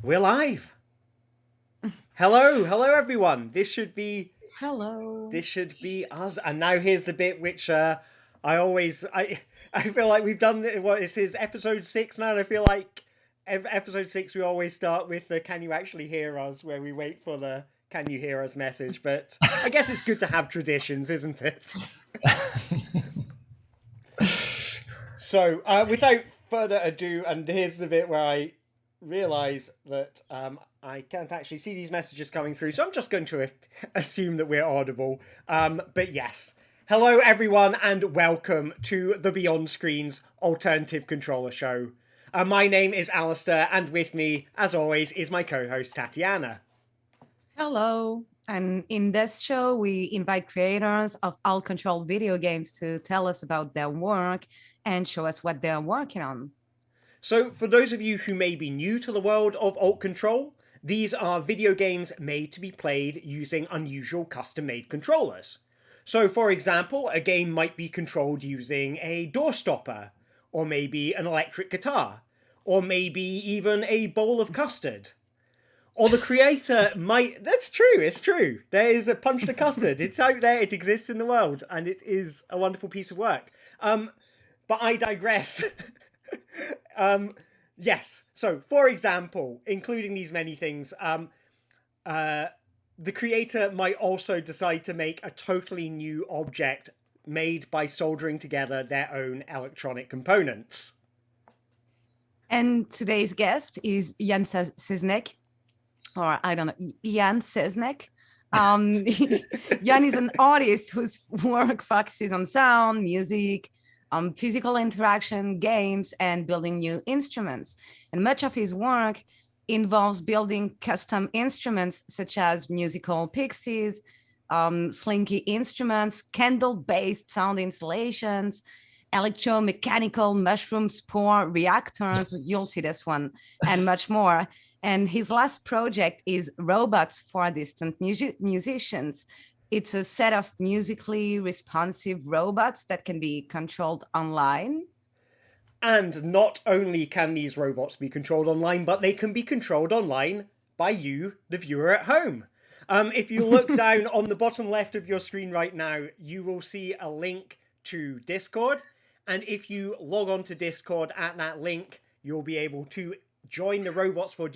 We're live. Hello everyone. Hello. This should be us. And now here's the bit which I feel like we've done this is episode 6 now, and I feel like episode 6 we always start with the "Can you actually hear us?" where we wait for the "Can you hear us?" message. But I guess it's good to have traditions, isn't it? So without further ado, and here's the bit where I realize that I can't actually see these messages coming through, so I'm just going to assume that we're audible. But yes, hello everyone, and welcome to the Beyond Screens Alternative Controller Show. My name is Alistair, and with me, as always, is my co-host Tatiana. Hello. And in this show, we invite creators of alt-ctrl video games to tell us about their work and show us what they're working on. So, for those of you who may be new to the world of alt-ctrl, these are video games made to be played using unusual custom-made controllers. So, for example, a game might be controlled using a door stopper, or maybe an electric guitar, or maybe even a bowl of custard. Or the creator might... That's true, it's true. There is a Punch the Custard. It's out there, it exists in the world, and it is a wonderful piece of work. But I digress. Yes, so for example, including these many things, the creator might also decide to make a totally new object made by soldering together their own electronic components. And today's guest is Yann Seznec, or I don't know, Yann Seznec. Yann is an artist whose work focuses on sound, music, physical interaction, games, and building new instruments. And much of his work involves building custom instruments such as musical pixies, slinky instruments, candle-based sound installations, electromechanical mushroom spore reactors, you'll see this one, and much more. And his last project is Robots for Distant Musicians. It's a set of musically responsive robots that can be controlled online. And not only can these robots be controlled online, but they can be controlled online by you, the viewer at home. If you look down on the bottom left of your screen right now, you will see a link to Discord. And if you log on to Discord at that link, you'll be able to join the Robots for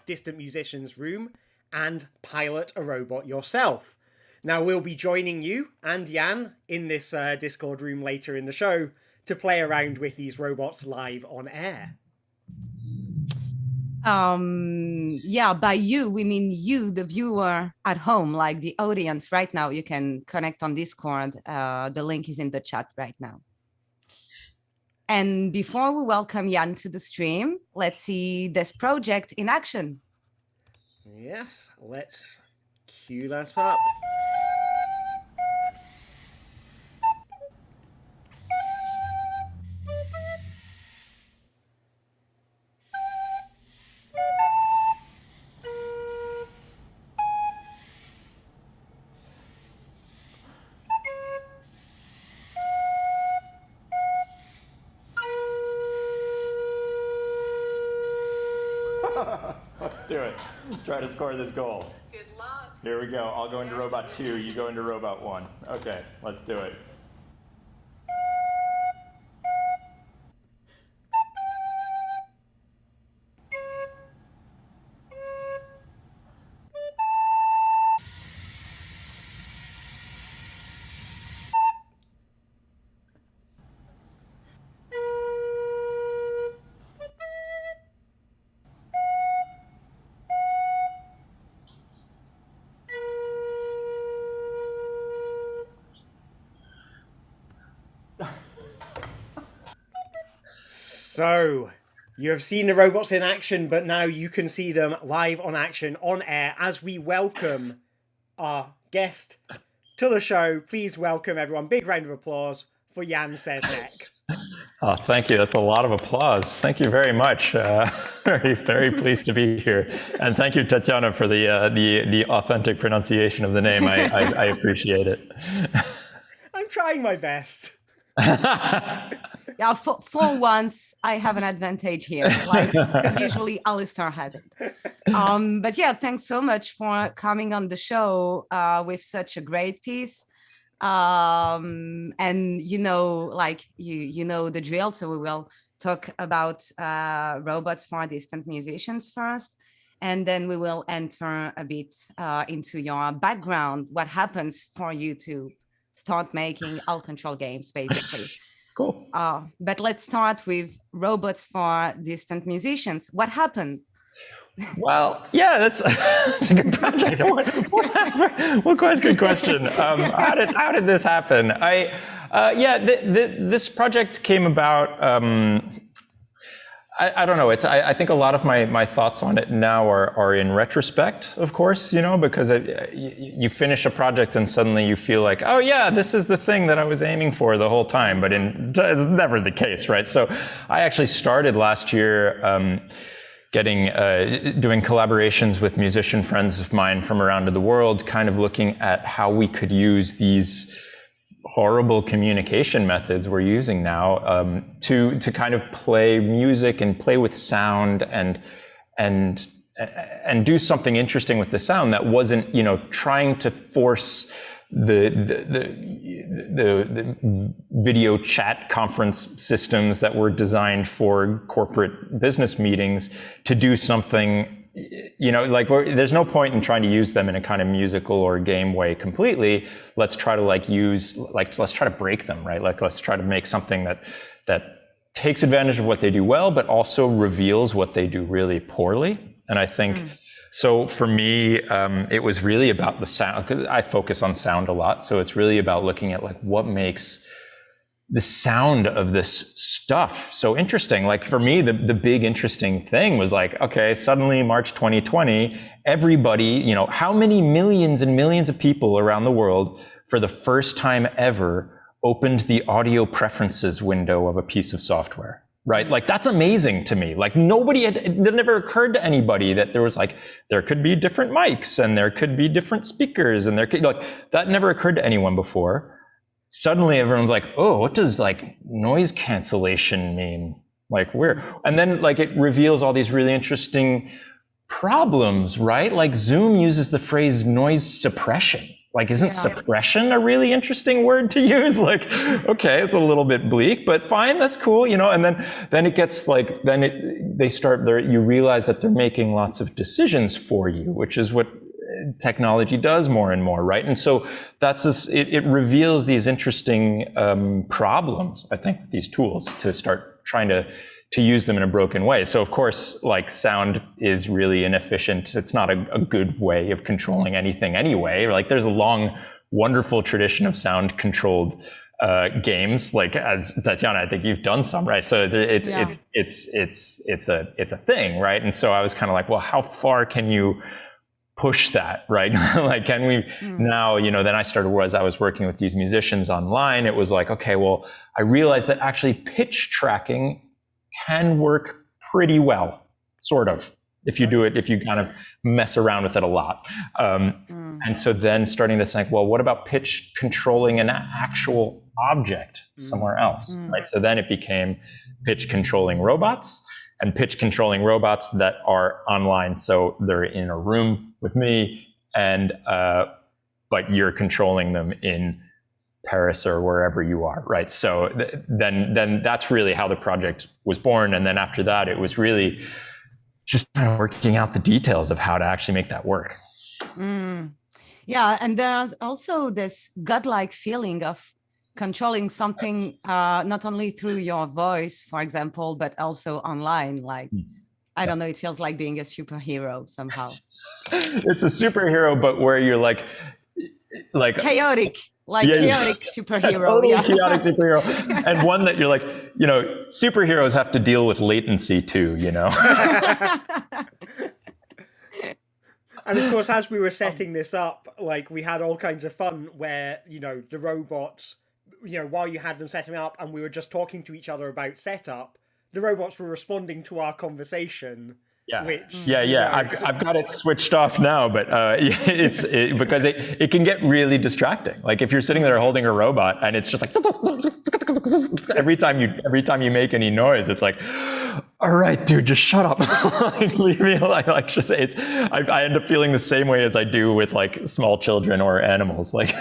Distant Musicians room and pilot a robot yourself. Now, we'll be joining you and Yann in this Discord room later in the show to play around with these robots live on air. Yeah, by you, we mean you, the viewer at home, like the audience right now. You can connect on Discord. The link is in the chat right now. And before we welcome Yann to the stream, let's see this project in action. Yes, let's cue that up. Let's do it. Let's try to score this goal. Good luck. Here we go. I'll go into robot 2. You go into robot 1. Okay, let's do it. So, you have seen the robots in action, but now you can see them live on action on air as we welcome our guest to the show. Please welcome everyone. Big round of applause for Yann Seznec. Oh, thank you. That's a lot of applause. Thank you very much. Very pleased to be here. And thank you, Tatiana, for the authentic pronunciation of the name. I appreciate it. I'm trying my best. Yeah, for once, I have an advantage here. Like usually Alistair has it. But yeah, thanks so much for coming on the show with such a great piece. And you know, like you know the drill. So we will talk about robots for distant musicians first, and then we will enter a bit into your background. What happens for you to start making alt-control games, basically. Cool. But let's start with robots for distant musicians. What happened? Well, yeah, that's a good project. Well, quite good question. How did this happen? This project came about. I don't know. I think a lot of my thoughts on it now are in retrospect, of course, you know, because you finish a project and suddenly you feel like, oh yeah, this is the thing that I was aiming for the whole time, but it's never the case, right? So I actually started last year doing collaborations with musician friends of mine from around the world, kind of looking at how we could use these horrible communication methods we're using now to kind of play music and play with sound and do something interesting with the sound that wasn't, you know, trying to force the video chat conference systems that were designed for corporate business meetings to do something, you know, like there's no point in trying to use them in a kind of musical or game way completely. Let's try to let's try to break them, right? Like let's try to make something that takes advantage of what they do well, but also reveals what they do really poorly. And I think so for me, it was really about the sound, because I focus on sound a lot. So it's really about looking at like what makes the sound of this stuff so interesting. Like for me, the big interesting thing was like, okay, suddenly March 2020, everybody, you know, how many millions and millions of people around the world for the first time ever opened the audio preferences window of a piece of software, right? Like that's amazing to me. Like it never occurred to anybody that there could be different mics and there could be different speakers and that never occurred to anyone before. Suddenly everyone's like, oh, what does like noise cancellation mean? Like where? And then like it reveals all these really interesting problems, right? Like Zoom uses the phrase noise suppression. Like, isn't suppression a really interesting word to use? Like, okay, it's a little bit bleak, but fine, that's cool, you know? And then it gets like, you realize that they're making lots of decisions for you, which is what technology does more and more, right? And so it reveals these interesting problems, I think, with these tools to start trying to use them in a broken way. So of course, like sound is really inefficient. It's not a good way of controlling anything anyway. Like there's a long, wonderful tradition of sound controlled games. Like as Tatiana, I think you've done some, right? So it's a thing, right? And so I was kind of like, well, how far can you push that, right? Like, can we now, you know, then I started, as I was working with these musicians online, it was like, okay, well, I realized that actually pitch tracking can work pretty well, sort of, if you kind of mess around with it a lot. And so then starting to think, well, what about pitch controlling an actual object somewhere else, right? So then it became pitch controlling robots, and pitch controlling robots that are online. So they're in a room with me, and but you're controlling them in Paris or wherever you are, right? So then that's really how the project was born. And then after that, it was really just kind of working out the details of how to actually make that work. Yeah, and there's also this godlike feeling of controlling something not only through your voice, for example, but also online. Like, I don't know, it feels like being a superhero somehow. It's a superhero, but where you're like chaotic, chaotic superhero. Totally chaotic superhero. And one that you're like, you know, superheroes have to deal with latency too, you know? And of course, as we were setting this up, like we had all kinds of fun where, you know, the robots, you know, while you had them setting up and we were just talking to each other about setup, the robots were responding to our conversation Yeah, which I've got it switched off now, but because it can get really distracting. Like if you're sitting there holding a robot and it's just like every time you make any noise, it's like, all right, dude, just shut up, like, leave me alone. Like just I end up feeling the same way as I do with like small children or animals. Like.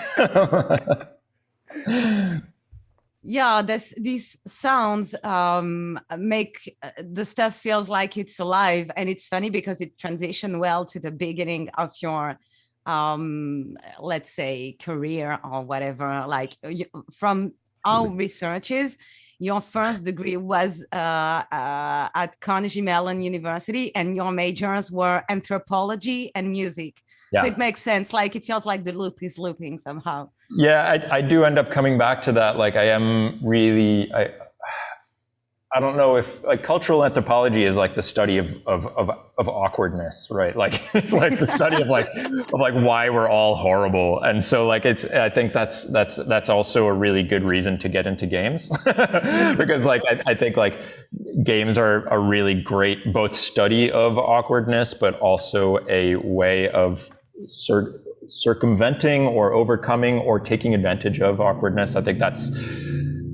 Yeah, these sounds make the stuff feels like it's alive, and it's funny because it transitions well to the beginning of your let's say career or whatever. Like from our researches, your first degree was at Carnegie Mellon University, and your majors were anthropology and music. Yeah. So it makes sense. Like it feels like the loop is looping somehow. Yeah, I do end up coming back to that. Like I am really, I don't know if like cultural anthropology is like the study of awkwardness, right? Like it's like the study of like why we're all horrible. And so like I think that's also a really good reason to get into games because like I think like games are a really great both study of awkwardness, but also a way of circumventing or overcoming or taking advantage of awkwardness. I think that's,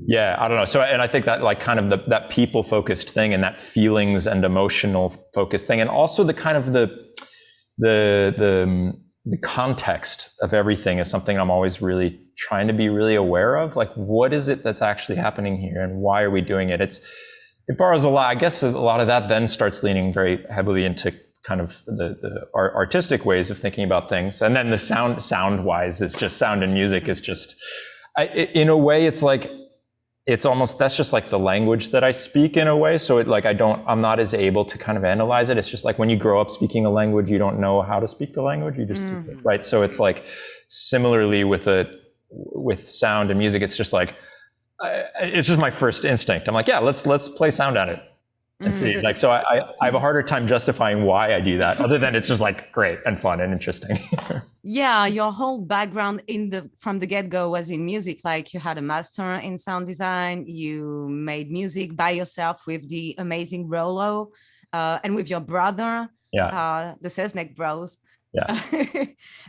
yeah, I don't know. So, and I think that like kind of that people focused thing and that feelings and emotional focused thing, and also the kind of the context of everything is something I'm always really trying to be really aware of. Like, what is it that's actually happening here and why are we doing it? It borrows a lot. I guess a lot of that then starts leaning very heavily into kind of the artistic ways of thinking about things. And then the sound wise, it's just sound and music is just, in a way, it's like, it's almost, that's just like the language that I speak in a way. So it like, I'm not as able to kind of analyze it. It's just like when you grow up speaking a language, you don't know how to speak the language. You just do it, right? So it's like, similarly with sound and music, it's just like, it's just my first instinct. I'm like, yeah, let's play sound at it and see. Like, so I have a harder time justifying why I do that, other than it's just like great and fun and interesting. Yeah, your whole background from the get-go was in music. Like you had a master in sound design, you made music by yourself with the amazing Rolo, and with your brother, the Seznec bros. Yeah.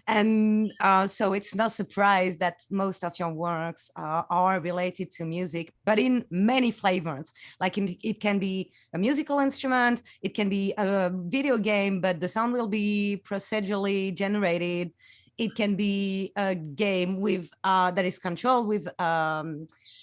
And so it's no surprise that most of your works are related to music, but in many flavors. Like it can be a musical instrument, it can be a video game, but the sound will be procedurally generated. It can be a game with that is controlled with a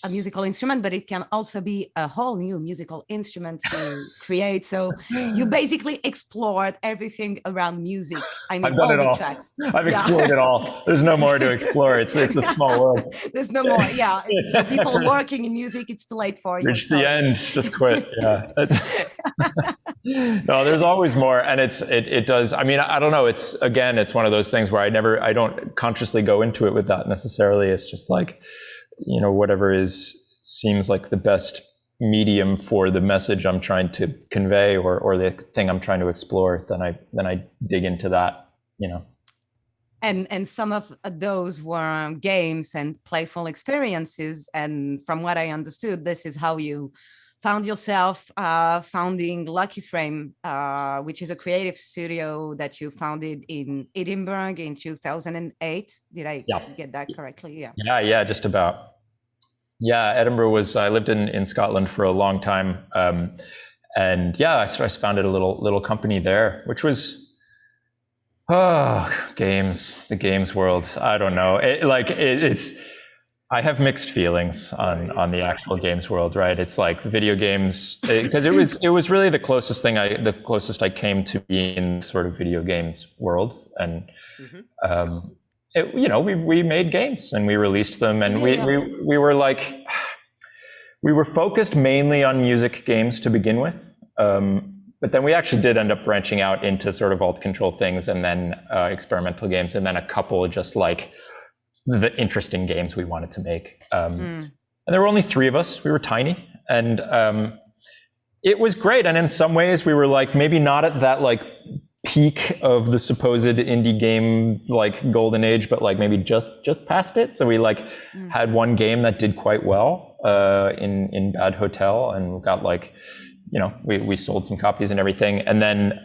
musical instrument, but it can also be a whole new musical instrument to create. So you basically explored everything around music. I mean, I've done all it the all. tracks. I've explored it all. There's no more to explore. It's a small world. There's no more. Yeah. So people working in music, it's too late for you. Reach the end, just quit. Yeah. No, there's always more. And it does. I mean, I don't know. It's one of those things where I don't consciously go into it with that necessarily. It's just like, whatever seems like the best medium for the message I'm trying to convey or the thing I'm trying to explore, then I dig into that, And some of those were games and playful experiences. And from what I understood, this is how you found yourself founding Lucky Frame, which is a creative studio that you founded in Edinburgh in 2008. Did I get that correctly? Yeah. Yeah, just about. Yeah, Edinburgh I lived in Scotland for a long time. And yeah, I founded a little company there, which was, games, the games world. I don't know. I have mixed feelings on the actual games world, right? It's like video games, because it was really the closest I came to being sort of video games world. And, we made games and we released them, and we were like, we were focused mainly on music games to begin with. But then we actually did end up branching out into sort of alt-control things, and then experimental games, and then a couple just like the interesting games we wanted to make. And there were only 3 of us. We were tiny, and it was great. And in some ways we were like, maybe not at that like peak of the supposed indie game like golden age, but like maybe just past it. So we like had one game that did quite well in Bad Hotel, and got like we sold some copies and everything. And then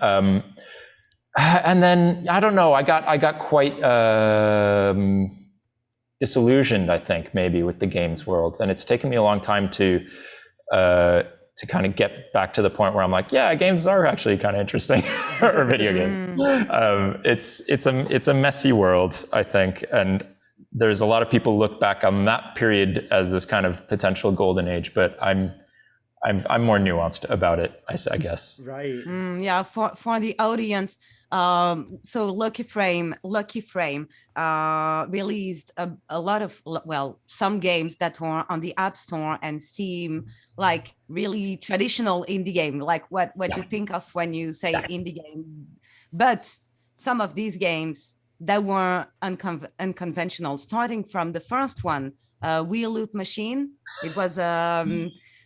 I don't know, I got quite disillusioned, I think, maybe with the games world. And it's taken me a long time to kind of get back to the point where I'm like, yeah, games are actually kind of interesting, or video games. It's a messy world, I think. And there's a lot of people look back on that period as this kind of potential golden age, but I'm more nuanced about it, I guess. Right. Yeah, for the audience, so Lucky Frame released a lot of, well, some games that were on the App Store and Steam, like really traditional indie game, like what you think of when you say indie game. But some of these games that were unconventional, starting from the first one, Wheel Loop Machine. It was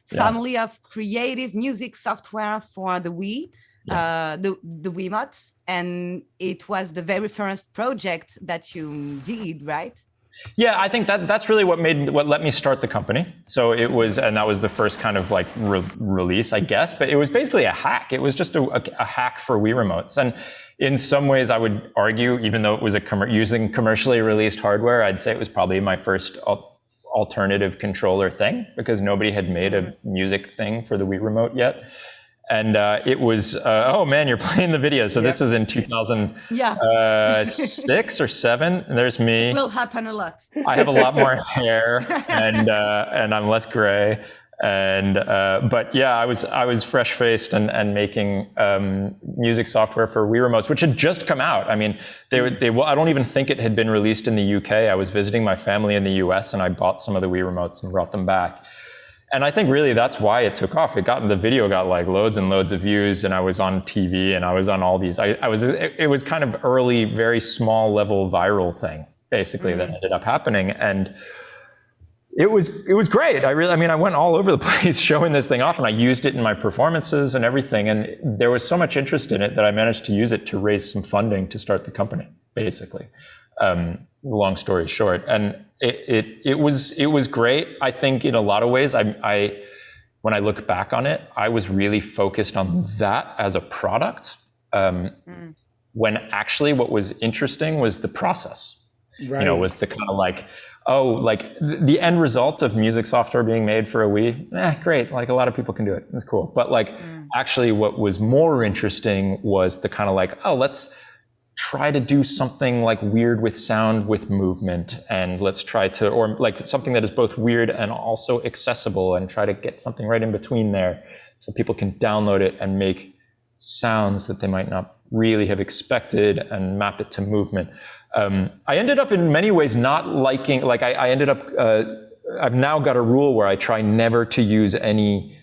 family of creative music software for the Wii, the Wiimote, and it was the very first project that you did, right? Yeah, I think that's really what let me start the company. So it was, and that was the first kind of like release, I guess. But it was basically a hack. It was just a hack for Wii remotes, and in some ways, I would argue, even though it was using commercially released hardware, I'd say it was probably my first alternative controller thing, because nobody had made a music thing for the Wii remote yet. And it was, oh man, you're playing the video. So this is in 2006 or 7. And there's me. This will happen a lot. I have a lot more hair, and I'm less gray. And but yeah, I was fresh faced and making music software for Wii remotes, which had just come out. I mean, they I don't even think it had been released in the UK. I was visiting my family in the US, and I bought some of the Wii remotes and brought them back. And I think really that's why it took off. The video got like loads and loads of views, and I was on TV, and I was on all these. It was kind of early, very small level viral thing, basically, that ended up happening. And it was great. I went all over the place showing this thing off, and I used it in my performances and everything. And there was so much interest in it that I managed to use it to raise some funding to start the company, basically. Long story short. And it was great. I think in a lot of ways, when I look back on it, I was really focused on that as a product. When actually what was interesting was the process. Right. Was the kind of like, the end result of music software being made for a Wii, great. Like a lot of people can do it. It's cool. But actually what was more interesting was the kind of like, let's try to do something like weird with sound, with movement, and let's try to, or like something that is both weird and also accessible, and try to get something right in between there so people can download it and make sounds that they might not really have expected and map it to movement. I ended up in many ways not liking, I ended up, I've now got a rule where I try never to use any,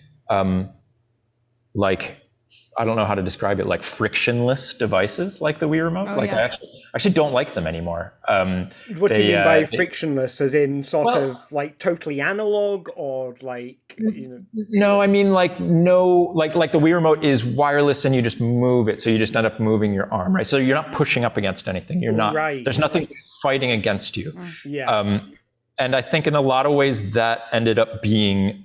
I don't know how to describe it, like frictionless devices like the Wii remote. I actually don't like them anymore. What do you mean by frictionless? As in sort of like totally analog, or like, No, I mean like the Wii remote is wireless and you just move it. So you just end up moving your arm, right? So you're not pushing up against anything. You're not, there's nothing fighting against you. Yeah. And I think in a lot of ways that ended up being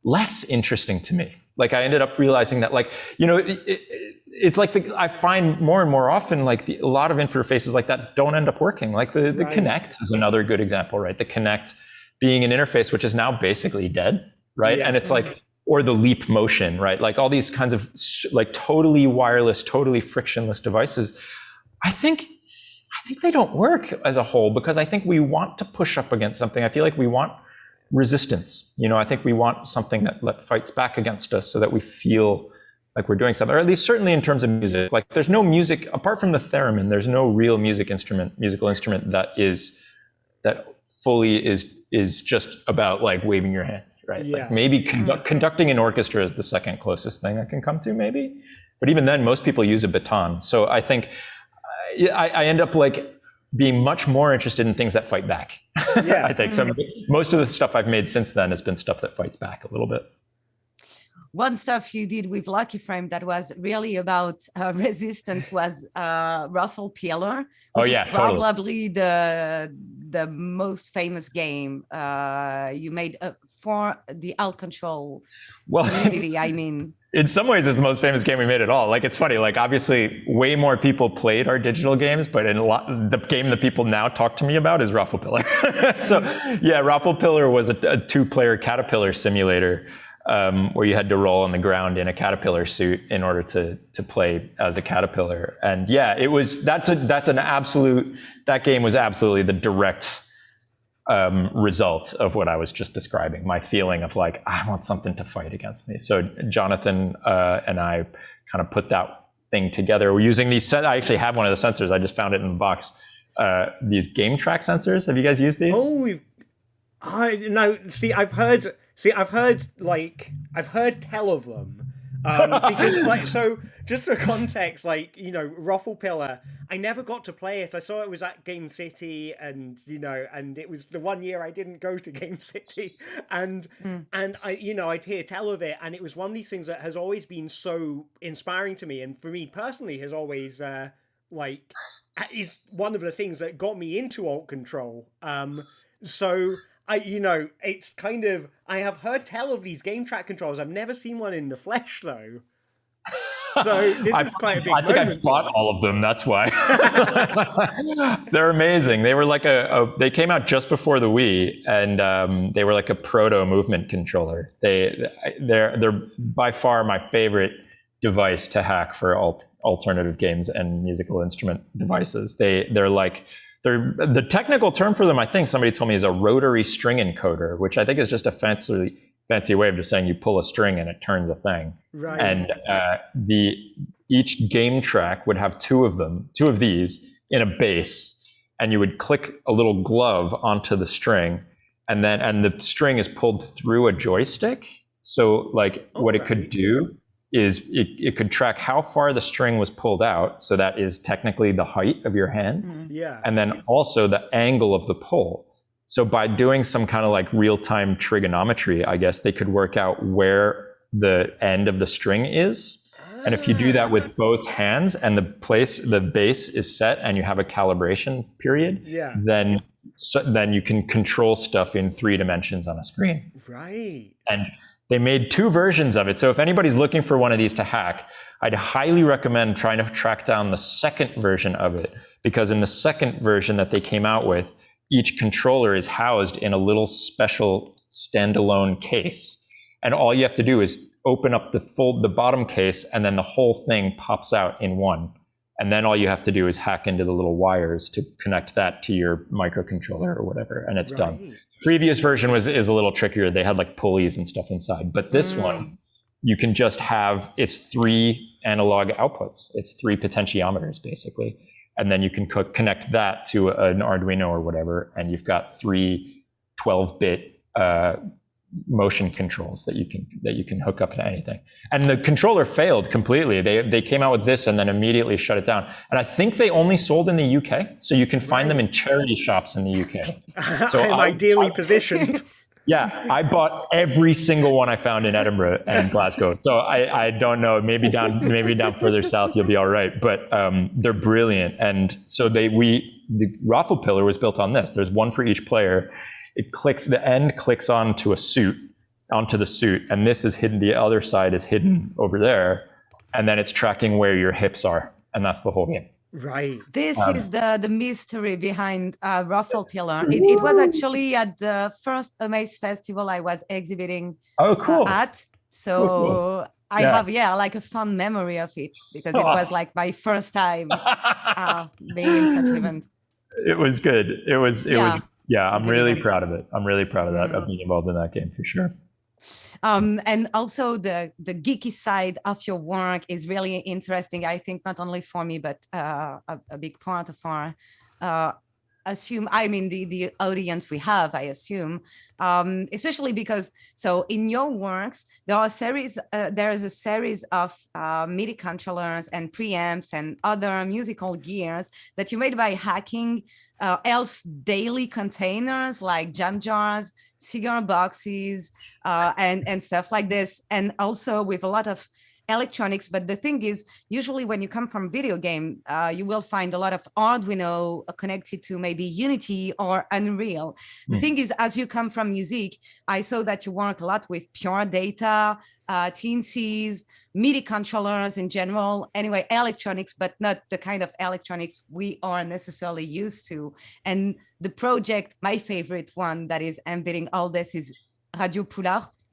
less interesting to me. Like I ended up realizing that, it's like I find more and more often a lot of interfaces like that don't end up working. Like the Kinect is another good example, right? The Kinect being an interface which is now basically dead, right? Yeah. And it's or the Leap Motion, right? Like all these kinds of totally wireless, totally frictionless devices. I think they don't work as a whole, because I think we want to push up against something. I feel like we want resistance. I think we want something that fights back against us so that we feel like we're doing something, or at least certainly in terms of music. Like there's no music, apart from the theremin, there's no real musical instrument that fully is just about like waving your hands, right? Yeah. Like maybe conducting an orchestra is the second closest thing I can come to, maybe. But even then, most people use a baton. So I think I end up being much more interested in things that fight back. Yeah. I think so. Most of the stuff I've made since then has been stuff that fights back a little bit. One stuff you did with Lucky Frame that was really about resistance was Ruffle Pillar, which is probably the most famous game you made for the altctrl Well, community. I mean, in some ways, it's the most famous game we made at all. Like, it's funny. Like, obviously, way more people played our digital games, but the game that people now talk to me about is Raffle Pillar. So, yeah, Raffle Pillar was a two-player caterpillar simulator where you had to roll on the ground in a caterpillar suit in order to play as a caterpillar. And yeah, that game was absolutely the direct result of what I was just describing, my feeling of like, I want something to fight against me. So Jonathan and I kind of put that thing together. We're using these, I actually have one of the sensors, I just found it in the box, these game track sensors. Have you guys used these? Oh, I've heard tell of them. Because like, so just for context, like, you know, Raffle Pillar, I never got to play it. I saw it was at Game City, and you know, and it was the one year I didn't go to Game City, and I, you know, I'd hear tell of it, and it was one of these things that has always been so inspiring to me, and for me personally has always like is one of the things that got me into alt control. So you know, it's kind of, I have heard tell of these game track controls. I've never seen one in the flesh though. So this is quite a big moment. I think I bought all of them. That's why. They're amazing. They were like they came out just before the Wii, and they were like a proto movement controller. They're by far my favorite device to hack for alternative games and musical instrument devices. The technical term for them, I think somebody told me, is a rotary string encoder, which I think is just a fancy way of just saying you pull a string and it turns a thing. Right. And each game track would have two of these in a base, and you would click a little glove onto the string, and the string is pulled through a joystick. So like what it could do is it could track how far the string was pulled out. So that is technically the height of your hand. Yeah. And then also the angle of the pull. So by doing some kind of like real-time trigonometry, I guess they could work out where the end of the string is. And if you do that with both hands and the base is set and you have a calibration period, then you can control stuff in 3 dimensions on a screen. Right. And they made 2 versions of it. So if anybody's looking for one of these to hack, I'd highly recommend trying to track down the second version of it, because in the second version that they came out with, each controller is housed in a little special standalone case. And all you have to do is open up the bottom case, and then the whole thing pops out in one. And then all you have to do is hack into the little wires to connect that to your microcontroller or whatever, and it's done. Previous version is a little trickier. They had like pulleys and stuff inside, but this one, you can just have, it's 3 analog outputs. It's 3 potentiometers basically. And then you can connect that to an Arduino or whatever, and you've got 3 12-bit motion controls that you can hook up to anything. And the controller failed completely. They came out with this and then immediately shut it down. And I think they only sold in the UK, so you can find them in charity shops in the UK. So I'm ideally positioned. Yeah, I bought every single one I found in Edinburgh and Glasgow. So I don't know, maybe down further south you'll be all right. But they're brilliant. And so the Raffle Pillar was built on this. There's one for each player. The end clicks onto the suit, and this is hidden. The other side is hidden over there, and then it's tracking where your hips are, and that's the whole game. Right. This is the mystery behind Raffle Pillar. It was actually at the first Amaze Festival I was exhibiting at. So cool. I have like a fun memory of it, because it was like my first time being in such an event. It was good. It was. Yeah, I'm really proud of it. I'm really proud of that, of being involved in that game for sure. And also the geeky side of your work is really interesting. I think not only for me, but a big part of our the audience we have, I assume, especially because, so in your works, there is a series of MIDI controllers and preamps and other musical gears that you made by hacking else daily containers like jam jars, cigar boxes, and stuff like this. And also with a lot of electronics. But the thing is, usually when you come from video game, you will find a lot of Arduino connected to maybe Unity or Unreal. The thing is, as you come from music, I saw that you work a lot with pure data, TNCs, MIDI controllers in general. Anyway, electronics, but not the kind of electronics we are necessarily used to. And the project, my favorite one that is embedding all this is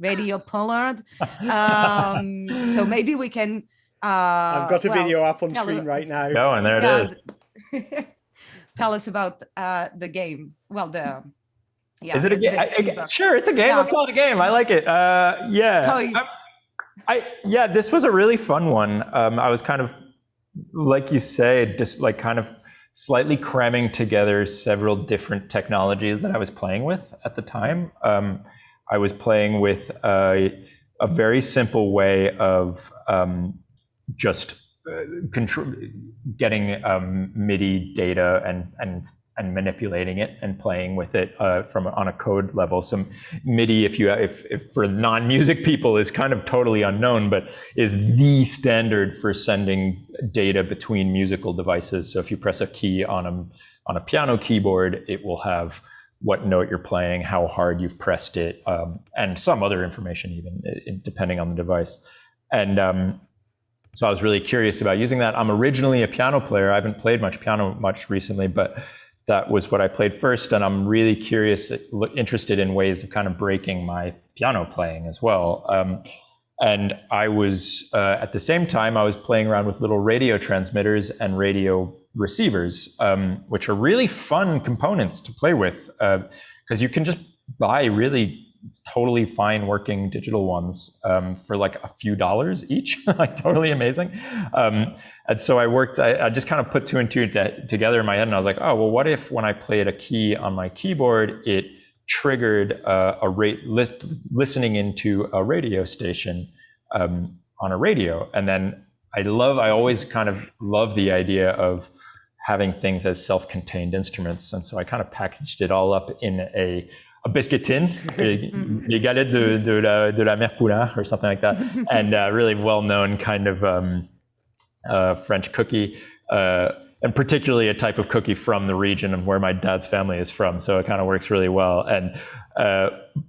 Radio Pollard. So maybe we can. I've got a video up on screen right now. Go, and there it is. Tell us about the game. Well, is it a game? Sure, it's a game. Yeah. Let's call it a game. I like it. Yeah. This was a really fun one. I was kind of, like you say, just like kind of slightly cramming together several different technologies that I was playing with at the time. I was playing with a very simple way of just getting MIDI data and manipulating it and playing with it on a code level. So MIDI, if for non-music people, is kind of totally unknown, but is the standard for sending data between musical devices. So if you press a key on a piano keyboard, it will have what note you're playing, how hard you've pressed it, and some other information even, depending on the device. And so I was really curious about using that. I'm originally a piano player. I haven't played piano much recently, but that was what I played first. And I'm really interested in ways of kind of breaking my piano playing as well. And I was, at the same time, I was playing around with little radio transmitters and radio receivers, which are really fun components to play with, because you can just buy really totally fine working digital ones for like a few dollars each, like totally amazing. And so I just kind of put two and two together in my head, and I was like, oh, well, what if when I played a key on my keyboard, it triggered listening into a radio station on a radio? And then I always kind of love the idea of having things as self-contained instruments. And so I kind of packaged it all up in a biscuit tin, les galettes de la mère Poulain or something like that, and really well-known kind of French cookie, and particularly a type of cookie from the region of where my dad's family is from. So it kind of works really well. And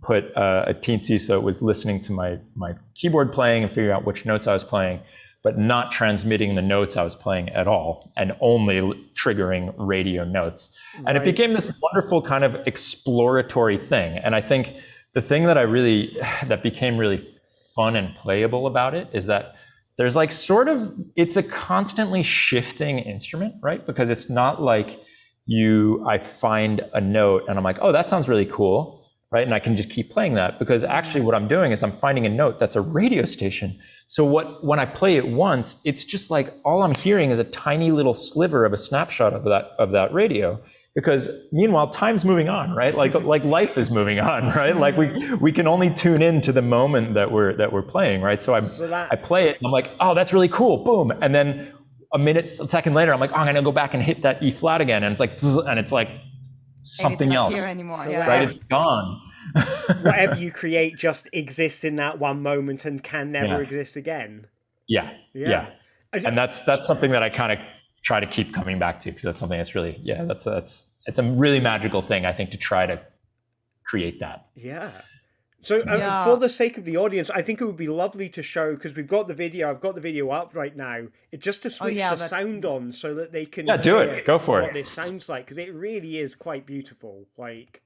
put a teensy so it was listening to my keyboard playing and figuring out which notes I was playing, but not transmitting the notes I was playing at all, and only triggering radio notes. Right. And it became this wonderful kind of exploratory thing. And I think the thing that became really fun and playable about it is that there's like it's a constantly shifting instrument, right? Because it's not like I find a note and I'm like, oh, that sounds really cool, right? And I can just keep playing that, because actually what I'm doing is I'm finding a note that's a radio station. So when I play it once, it's just like all I'm hearing is a tiny little sliver of a snapshot of that radio. Because meanwhile, time's moving on, right? Like life is moving on, right? Like we can only tune in to the moment that we're playing, right? So I play it and I'm like, oh, that's really cool, boom. And then a second later, I'm like, oh, I'm gonna go back and hit that E flat again, and it's like something else. Here anymore, so yeah. Right? It's gone. Whatever you create just exists in that one moment and can never exist again. Yeah. And that's something that I kind of try to keep coming back to, because that's something that's really, it's a really magical thing, I think, to try to create that. Yeah. So for the sake of the audience, I think it would be lovely to show, because I've got the video up right now, just to switch the sound on so that they can do it. Go for it. What this sounds like, because it really is quite beautiful. Like.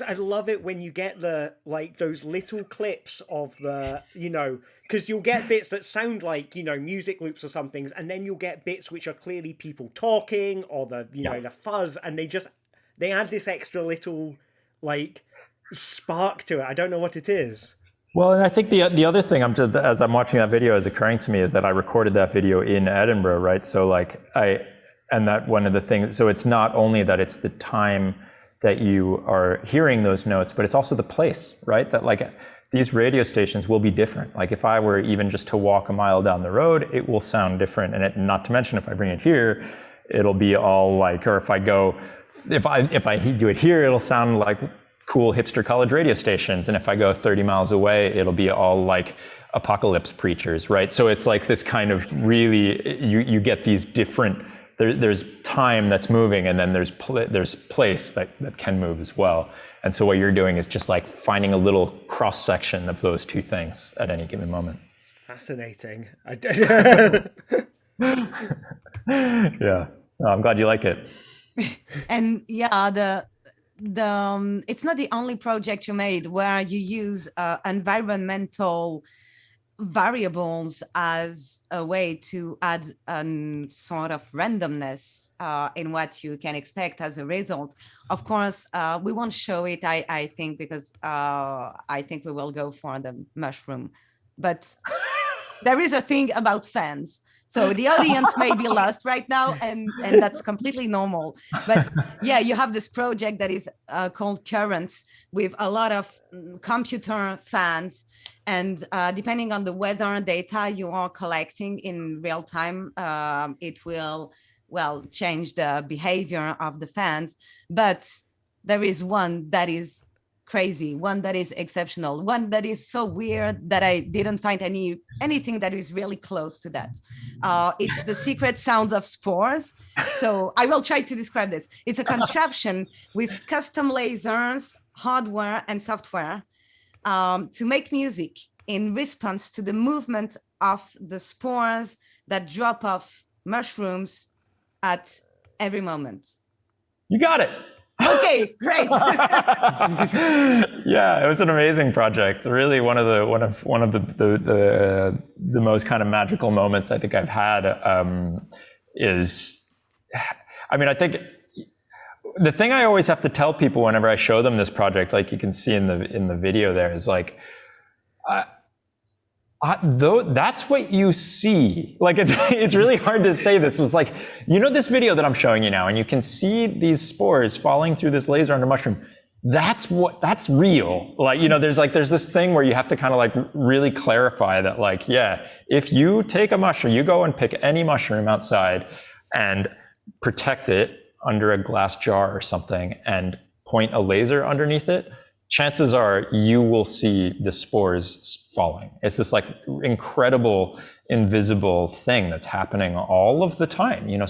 I love it when you get the, like, those little clips of the, you know, because you'll get bits that sound like, you know, music loops or something, and then you'll get bits which are clearly people talking, or the, you know, the fuzz, and they add this extra little, like, spark to it. I don't know what it is. Well, and I think the other thing as I'm watching that video is occurring to me is that I recorded that video in Edinburgh, right? So like that one of the things, so it's not only that it's the time that you are hearing those notes, but it's also the place, right? That like these radio stations will be different. Like if I were even just to walk a mile down the road, it will sound different. And not to mention if I bring it here, it'll be all like, or if I do it here, it'll sound like cool hipster college radio stations. And if I go 30 miles away, it'll be all like apocalypse preachers, right? So it's like this kind of really, you get these different, there's time that's moving, and then there's place that can move as well. And so what you're doing is just like finding a little cross section of those two things at any given moment. Fascinating. Yeah, I'm glad you like it. And yeah, the it's not the only project you made where you use environmental variables as a way to add sort of randomness in what you can expect as a result. Of course, we won't show it, I think, because I think we will go for the mushroom. But there is a thing about fans. So the audience may be lost right now, and that's completely normal. But yeah, you have this project that is called Currents, with a lot of computer fans. And depending on the weather data you are collecting in real time, it will, well, change the behavior of the fans. But there is one that is crazy, one that is exceptional, one that is so weird that I didn't find anything that is really close to that. It's the secret sounds of spores. So I will try to describe this. It's a contraption with custom lasers, hardware and software to make music in response to the movement of the spores that drop off mushrooms at every moment. You got it. Okay, great. Yeah, it was an amazing project. Really, one of the most kind of magical moments I think I've had is, I mean, I think the thing I always have to tell people whenever I show them this project, like you can see in the video there, is like, though that's what you see. Like it's really hard to say this. It's like, you know, this video that I'm showing you now, and you can see these spores falling through this laser under mushroom. That's real. Like, you know, there's this thing where you have to kind of like really clarify that, like, yeah, if you take a mushroom, you go and pick any mushroom outside and protect it under a glass jar or something and point a laser underneath it, chances are you will see the spores falling. It's this like incredible invisible thing that's happening all of the time. You know,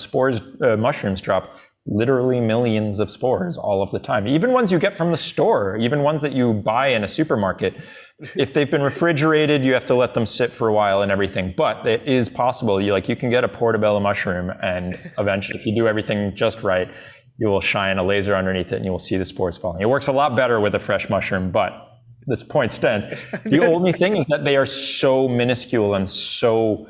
mushrooms drop literally millions of spores all of the time. Even ones you get from the store, even ones that you buy in a supermarket. If they've been refrigerated, you have to let them sit for a while and everything. But it is possible. You can get a portobello mushroom, and eventually, if you do everything just right, you will shine a laser underneath it and you will see the spores falling. It works a lot better with a fresh mushroom, but this point stands. The only thing is that they are so minuscule and so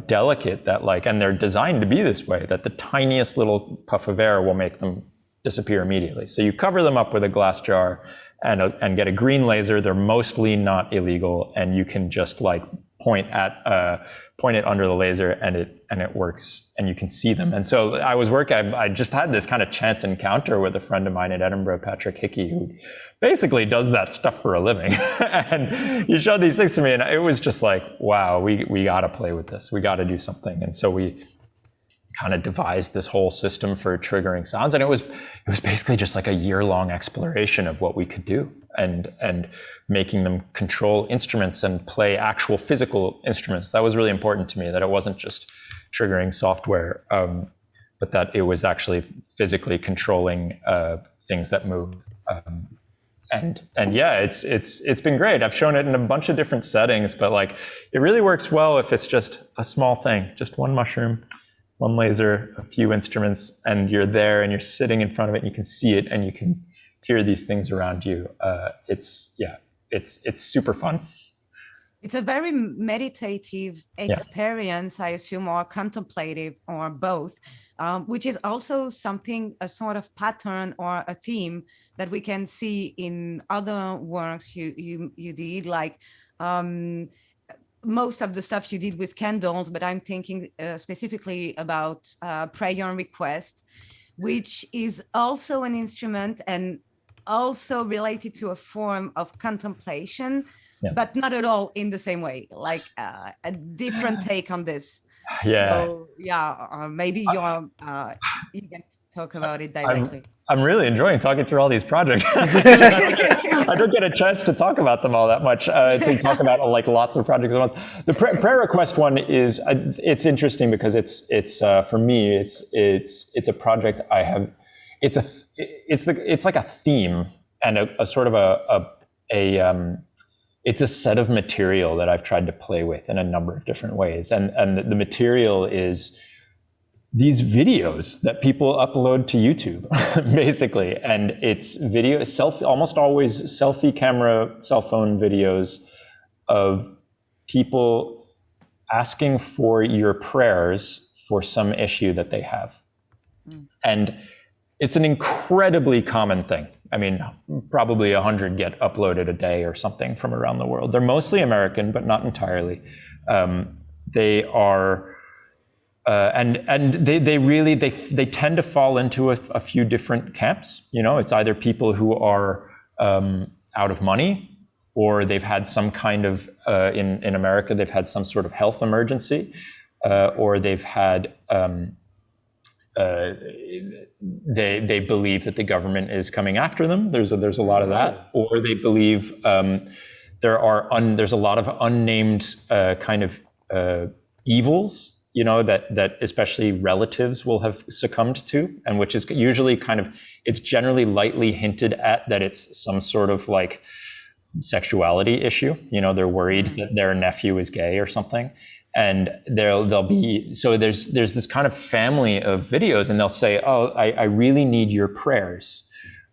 delicate that and they're designed to be this way, that the tiniest little puff of air will make them disappear immediately. So you cover them up with a glass jar and get a green laser. They're mostly not illegal, and you can just point it under the laser, and it works, and you can see them. And so I just had this kind of chance encounter with a friend of mine in Edinburgh, Patrick Hickey, who basically does that stuff for a living. And he showed these things to me, and it was just like, wow, we got to play with this. We got to do something. And so we kind of devised this whole system for triggering sounds, and it was basically just like a year-long exploration of what we could do, and making them control instruments and play actual physical instruments. That was really important to me, that it wasn't just triggering software, but that it was actually physically controlling things that move. And yeah, it's been great. I've shown it in a bunch of different settings, but it really works well if it's just a small thing, just one mushroom, one laser, a few instruments, and you're there and you're sitting in front of it and you can see it and you can hear these things around you. It's super fun. It's a very meditative experience, I assume, or contemplative, or both, which is also something, a sort of pattern or a theme that we can see in other works you did, like most of the stuff you did with candles, but I'm thinking specifically about prayer and request, which is also an instrument and also related to a form of contemplation, but not at all in the same way, like a different take on this. So maybe you can talk about it directly. I'm really enjoying talking through all these projects. I don't get a chance to talk about them all that much, to talk about like lots of projects at once. The prayer request one is, it's interesting because it's for me, it's a project I have, it's like a theme and a sort of it's a set of material that I've tried to play with in a number of different ways. And the material is these videos that people upload to YouTube, basically. And it's almost always selfie camera, cell phone videos of people asking for your prayers for some issue that they have. And it's an incredibly common thing. I mean, probably 100 get uploaded a day or something from around the world. They're mostly American, but not entirely. They are, and they tend to fall into a few different camps. You know, it's either people who are out of money, or they've had some kind of, in America, they've had some sort of health emergency, or they've had, they believe that the government is coming after them. There's a lot of that, or they believe there's a lot of unnamed kind of evils, you know, that especially relatives will have succumbed to, and which is usually it's generally lightly hinted at that it's some sort of like sexuality issue. You know, they're worried that their nephew is gay or something. And there'll be, so there's this kind of family of videos, and they'll say, oh, I really need your prayers.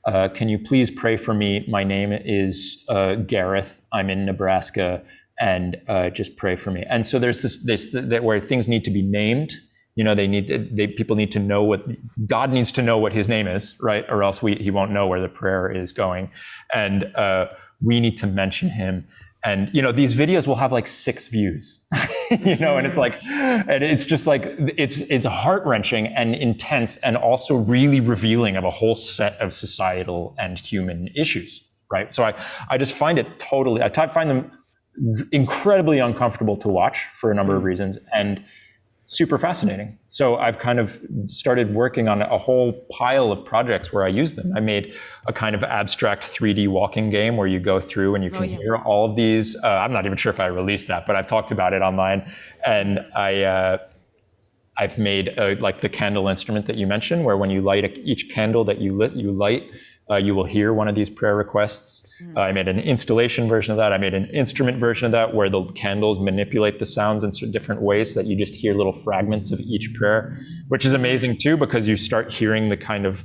Can you please pray for me? My name is Gareth. I'm in Nebraska, and just pray for me. And so there's this where things need to be named. You know, people need to know God needs to know what his name is, right? Or else he won't know where the prayer is going. And we need to mention him. And, you know, these videos will have like 6 views, you know, and it's like, and it's just like, it's heart-wrenching and intense, and also really revealing of a whole set of societal and human issues, right? So I just find it I find them incredibly uncomfortable to watch for a number of reasons, and super fascinating. So I've kind of started working on a whole pile of projects where I use them. I made a kind of abstract 3D walking game where you go through and you can hear all of these. I'm not even sure if I released that, but I've talked about it online. And I've made like the candle instrument that you mentioned, where when you light each candle that you light, you will hear one of these prayer requests. I made an installation version of that. I made an instrument version of that where the candles manipulate the sounds in different ways so that you just hear little fragments of each prayer, which is amazing too, because you start hearing the kind of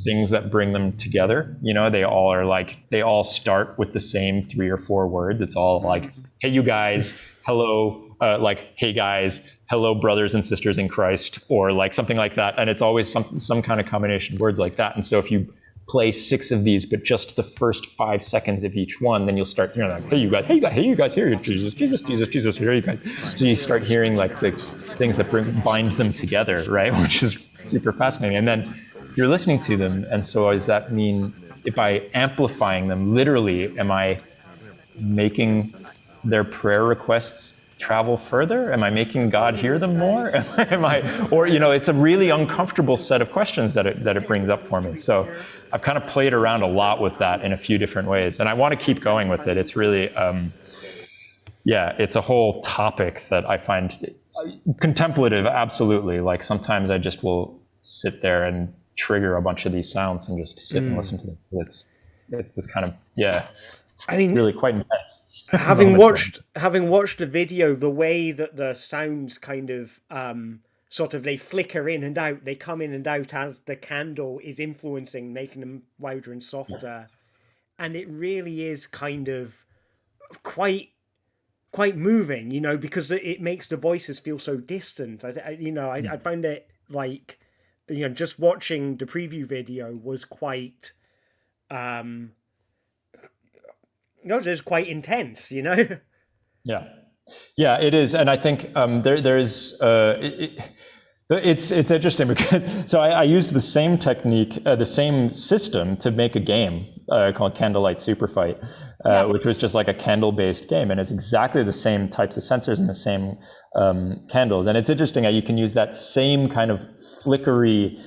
things that bring them together. You know, they all start with the same 3 or 4 words. It's all like, hey, you guys, hello, like, hey guys, hello, brothers and sisters in Christ, or like something like that. And it's always some kind of combination of words like that. And so if you play 6 of these, but just the first 5 seconds of each one, then you'll start hearing like, hey you guys, here, Jesus, here you guys. So you start hearing like the things that bind them together, right? Which is super fascinating. And then you're listening to them, and so does that mean, by amplifying them, literally, am I making their prayer requests travel further? Am I making God hear them more? Or, you know, it's a really uncomfortable set of questions that it brings up for me. So I've kind of played around a lot with that in a few different ways, and I want to keep going with it. It's really, it's a whole topic that I find contemplative, absolutely. Like sometimes I just will sit there and trigger a bunch of these sounds and just sit and listen to them. It's this kind of, I mean, really quite intense. Having watched the video, the way that the sounds kind of sort of they flicker in and out. They come in and out as the candle is influencing, making them louder and softer. And it really is kind of quite moving, you know, because it makes the voices feel so distant. I found it like, you know, just watching the preview video was quite, just quite intense, you know. Yeah, it is, and I think it's interesting because so I used the same technique, the same system to make a game called Candlelight Super Fight, which was just like a candle-based game, and it's exactly the same types of sensors and the same candles. And it's interesting how you can use that same kind of flickery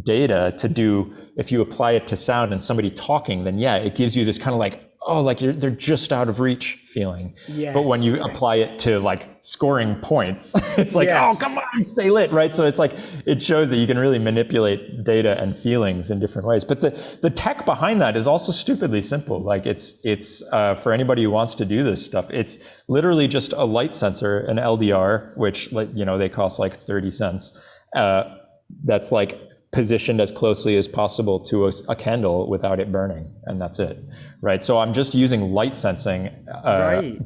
data to do, if you apply it to sound and somebody talking, then yeah, it gives you this kind of like, oh, like they're just out of reach feeling. Yes, but when you apply it to like scoring points, it's like, oh, come on, stay lit, right? So it's like, it shows that you can really manipulate data and feelings in different ways. But the tech behind that is also stupidly simple. Like it's for anybody who wants to do this stuff, it's literally just a light sensor, an LDR, which, like, you know, they cost like 30 cents. That's like positioned as closely as possible to a candle without it burning, and that's it, right? So I'm just using light sensing,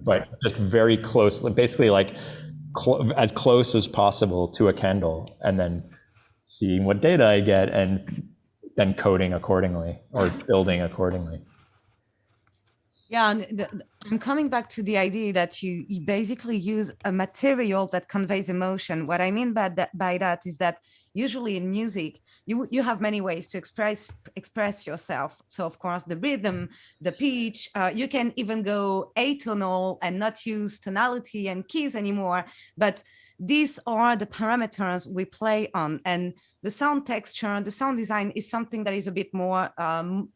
but just very close, basically like as close as possible to a candle, and then seeing what data I get, and then coding accordingly or building accordingly. Yeah, and I'm coming back to the idea that you basically use a material that conveys emotion. What I mean by that is that usually in music, you have many ways to express yourself. So of course, the rhythm, the pitch, you can even go atonal and not use tonality and keys anymore. But these are the parameters we play on, and the sound texture, the sound design is something that is a bit more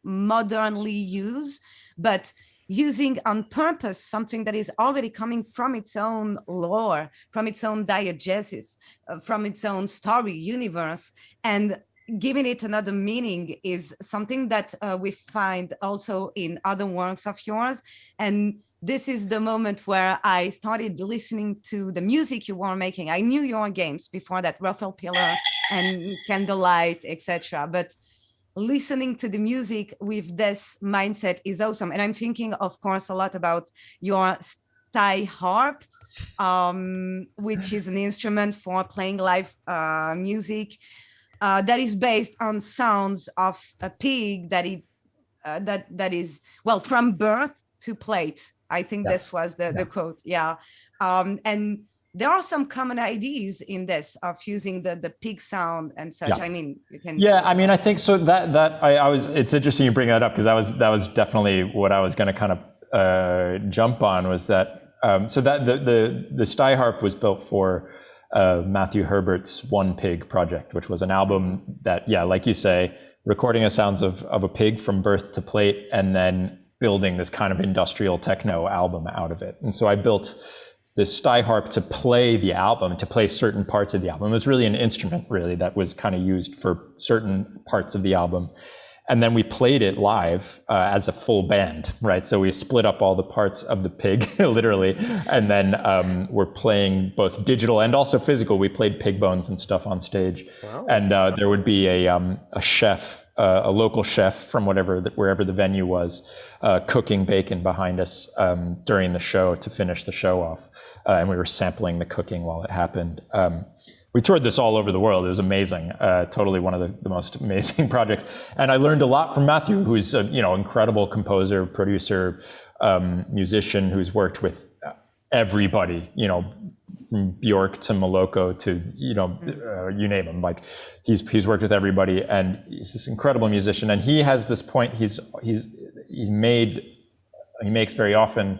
modernly used, but using on purpose something that is already coming from its own lore, from its own diegesis, from its own story universe, and giving it another meaning is something that we find also in other works of yours. And this is the moment where I started listening to the music you were making. I knew your games before that, Ruffle Pillar and Candlelight, etc. But listening to the music with this mindset is awesome. And I'm thinking, of course, a lot about your Thai harp, which is an instrument for playing live music that is based on sounds of a pig that is, well, from birth to plate. I think this was the quote. Yeah. And there are some common ideas in this of using the pig sound and such. I mean, you can. Yeah, I mean, I think so. I was. It's interesting you bring that up, because that was definitely what I was going to kind of jump on. Was that so that the Sty Harp was built for Matthew Herbert's One Pig project, which was an album that, yeah, like you say, recording the sounds of a pig from birth to plate, and then building this kind of industrial techno album out of it. And so I built this Sty Harp to play the album, to play certain parts of the album. It was really an instrument, really, that was kind of used for certain parts of the album. And then we played it live as a full band, right? So we split up all the parts of the pig, literally, and then we're playing both digital and also physical. We played pig bones and stuff on stage. Wow. And there would be a chef, a local chef from wherever the venue was, cooking bacon behind us during the show to finish the show off. And we were sampling the cooking while it happened. We toured this all over the world. It was amazing. Totally one of the most amazing projects. And I learned a lot from Matthew, who's a incredible composer, producer, musician, who's worked with everybody, from Bjork to Moloko to, you name him. Like he's worked with everybody, and he's this incredible musician. And he has this point he makes very often,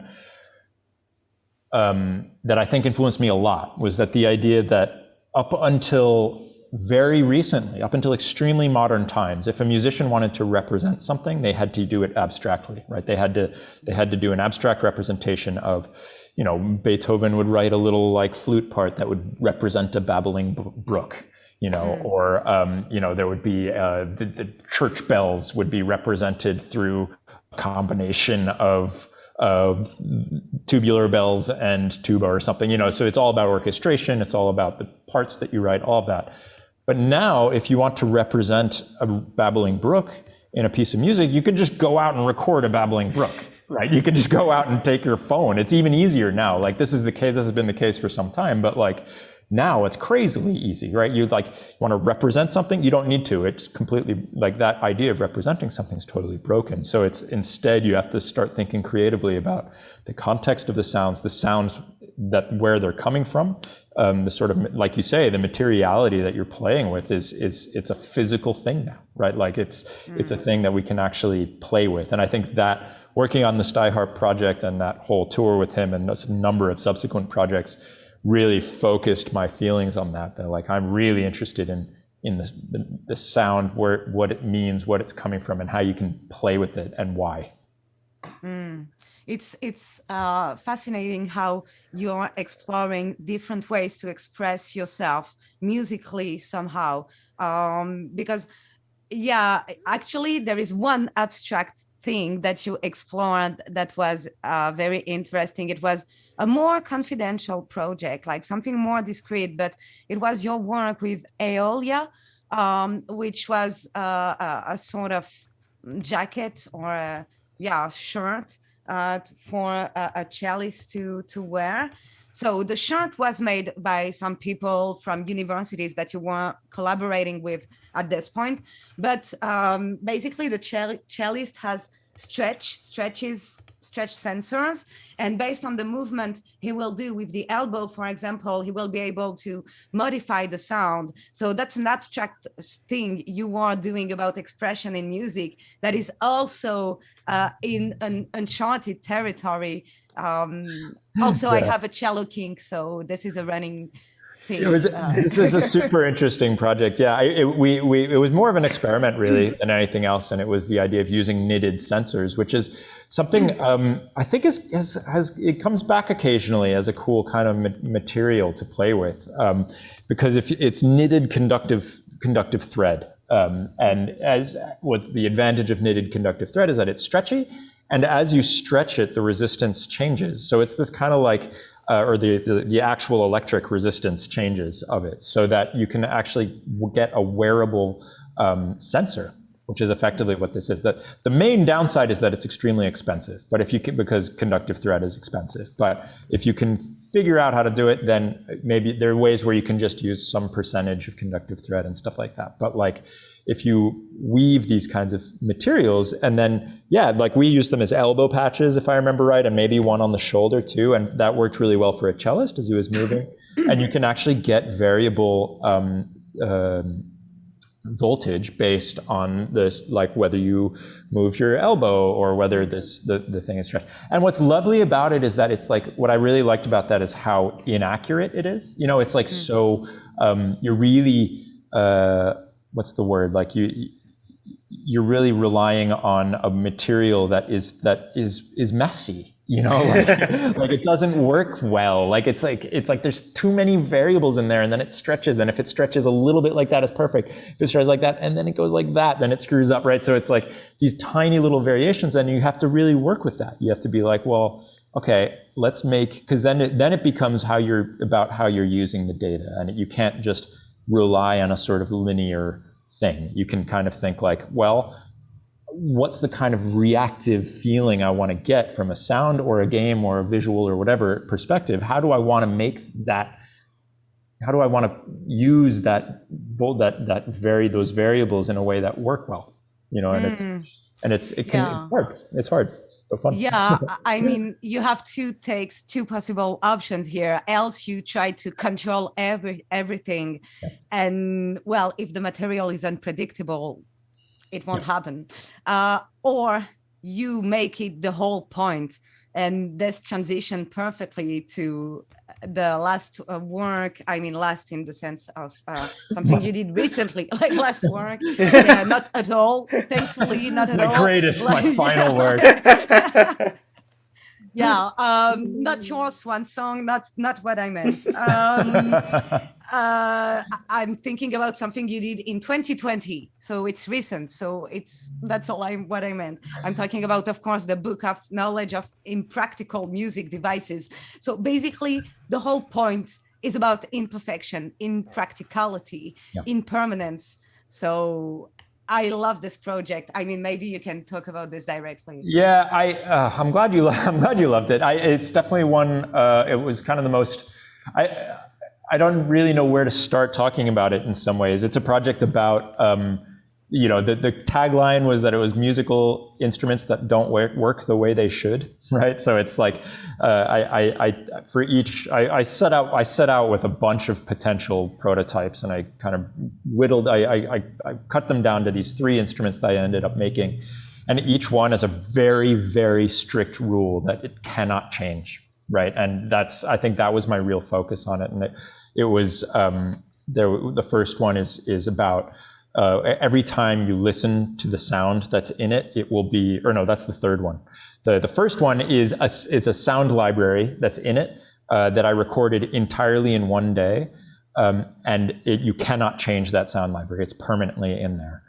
that I think influenced me a lot, was that the idea that up until very recently, up until extremely modern times, if a musician wanted to represent something, they had to do it abstractly, right? They had to do an abstract representation of, Beethoven would write a little like flute part that would represent a babbling brook, or there would be the church bells would be represented through a combination of tubular bells and tuba or something, you know, so it's all about orchestration. It's all about the parts that you write, all of that. But now if you want to represent a babbling brook in a piece of music, you can just go out and record a babbling brook, right? You can just go out and take your phone. It's even easier now. Like this is the case, this has been the case for some time, but like now it's crazily easy, right? You want to represent something, you don't need to. It's completely like that idea of representing something is totally broken. So it's instead you have to start thinking creatively about the context of the sounds that where they're coming from, the sort of, like you say, the materiality that you're playing with it's a physical thing now, right? Like it's a thing that we can actually play with. And I think that working on the Steiharp project and that whole tour with him and a number of subsequent projects really focused my feelings on that. That like I'm really interested in the sound, what it means, what it's coming from, and how you can play with it and why. It's fascinating how you are exploring different ways to express yourself musically somehow. Because yeah, actually there is one abstract thing that you explored that was very interesting. It was a more confidential project, like something more discreet, but it was your work with Aeolia, which was a sort of jacket or a shirt for a cellist to wear. So the shirt was made by some people from universities that you were collaborating with at this point. But basically the cellist has stretch sensors, and based on the movement he will do with the elbow, for example, he will be able to modify the sound. So that's an abstract thing you are doing about expression in music that is also in an uncharted territory. Also, I have a cello kink, so this is a running thing. This is a super interesting project. Yeah, it was more of an experiment really than anything else, and it was the idea of using knitted sensors, which is something I think it comes back occasionally as a cool kind of material to play with, because if it's knitted conductive thread, and as what the advantage of knitted conductive thread is that it's stretchy. And as you stretch it, the resistance changes. So it's this kind of like, or the actual electric resistance changes of it, so that you can actually get a wearable sensor, which is effectively what this is. The main downside is that it's extremely expensive, but if you can, because conductive thread is expensive. But if you can figure out how to do it, then maybe there are ways where you can just use some percentage of conductive thread and stuff like that. But like, if you weave these kinds of materials, and then, yeah, like we use them as elbow patches, if I remember right, and maybe one on the shoulder too, and that worked really well for a cellist as he was moving. And you can actually get variable voltage based on this, like whether you move your elbow or whether the thing is stretched. And what's lovely about it is that it's like, what I really liked about that is how inaccurate it is. You know, it's like so you're really what's the word? Like you're really relying on a material that is messy. You know, like it doesn't work well. Like it's like there's too many variables in there, and then it stretches. And if it stretches a little bit like that, it's perfect. If it stretches like that, and then it goes like that, then it screws up, right? So it's like these tiny little variations, and you have to really work with that. You have to be like, well, okay, let's make, because then it becomes how you're using the data, and you can't just rely on a sort of linear thing. You can kind of think like, well, what's the kind of reactive feeling I want to get from a sound or a game or a visual or whatever perspective? How do I want to make that? How do I want to use those variables in a way that work well? You know, and it can work. It's hard, but fun. Yeah, I mean, you have two possible options here. Else you try to control everything, and well, if the material is unpredictable, it won't happen. Or you make it the whole point, and this transition perfectly to the last work. I mean, last in the sense of something you did recently, like last work. Yeah, not at all. Thankfully, not at all. My final work. Yeah, not your swan song. That's not what I meant. I'm thinking about something you did in 2020, so it's recent. So that's what I meant. I'm talking about, of course, the book of knowledge of impractical music devices. So basically, the whole point is about imperfection, impracticality, impermanence. So I love this project. I mean, maybe you can talk about this directly. Yeah, I'm glad you loved it. It's definitely one. It was kind of the most. I don't really know where to start talking about it in some ways. It's a project about. The tagline was that it was musical instruments that don't work the way they should, right? So it's like I set out with a bunch of potential prototypes, and I kind of whittled. I cut them down to these 3 instruments that I ended up making, and each one has a very, very strict rule that it cannot change, right? And I think that was my real focus on it, and it was the first one is about. Every time you listen to the sound that's in it, it will be, or no, that's the third one. The first one is a sound library that's in it that I recorded entirely in one day, and you cannot change that sound library. It's permanently in there.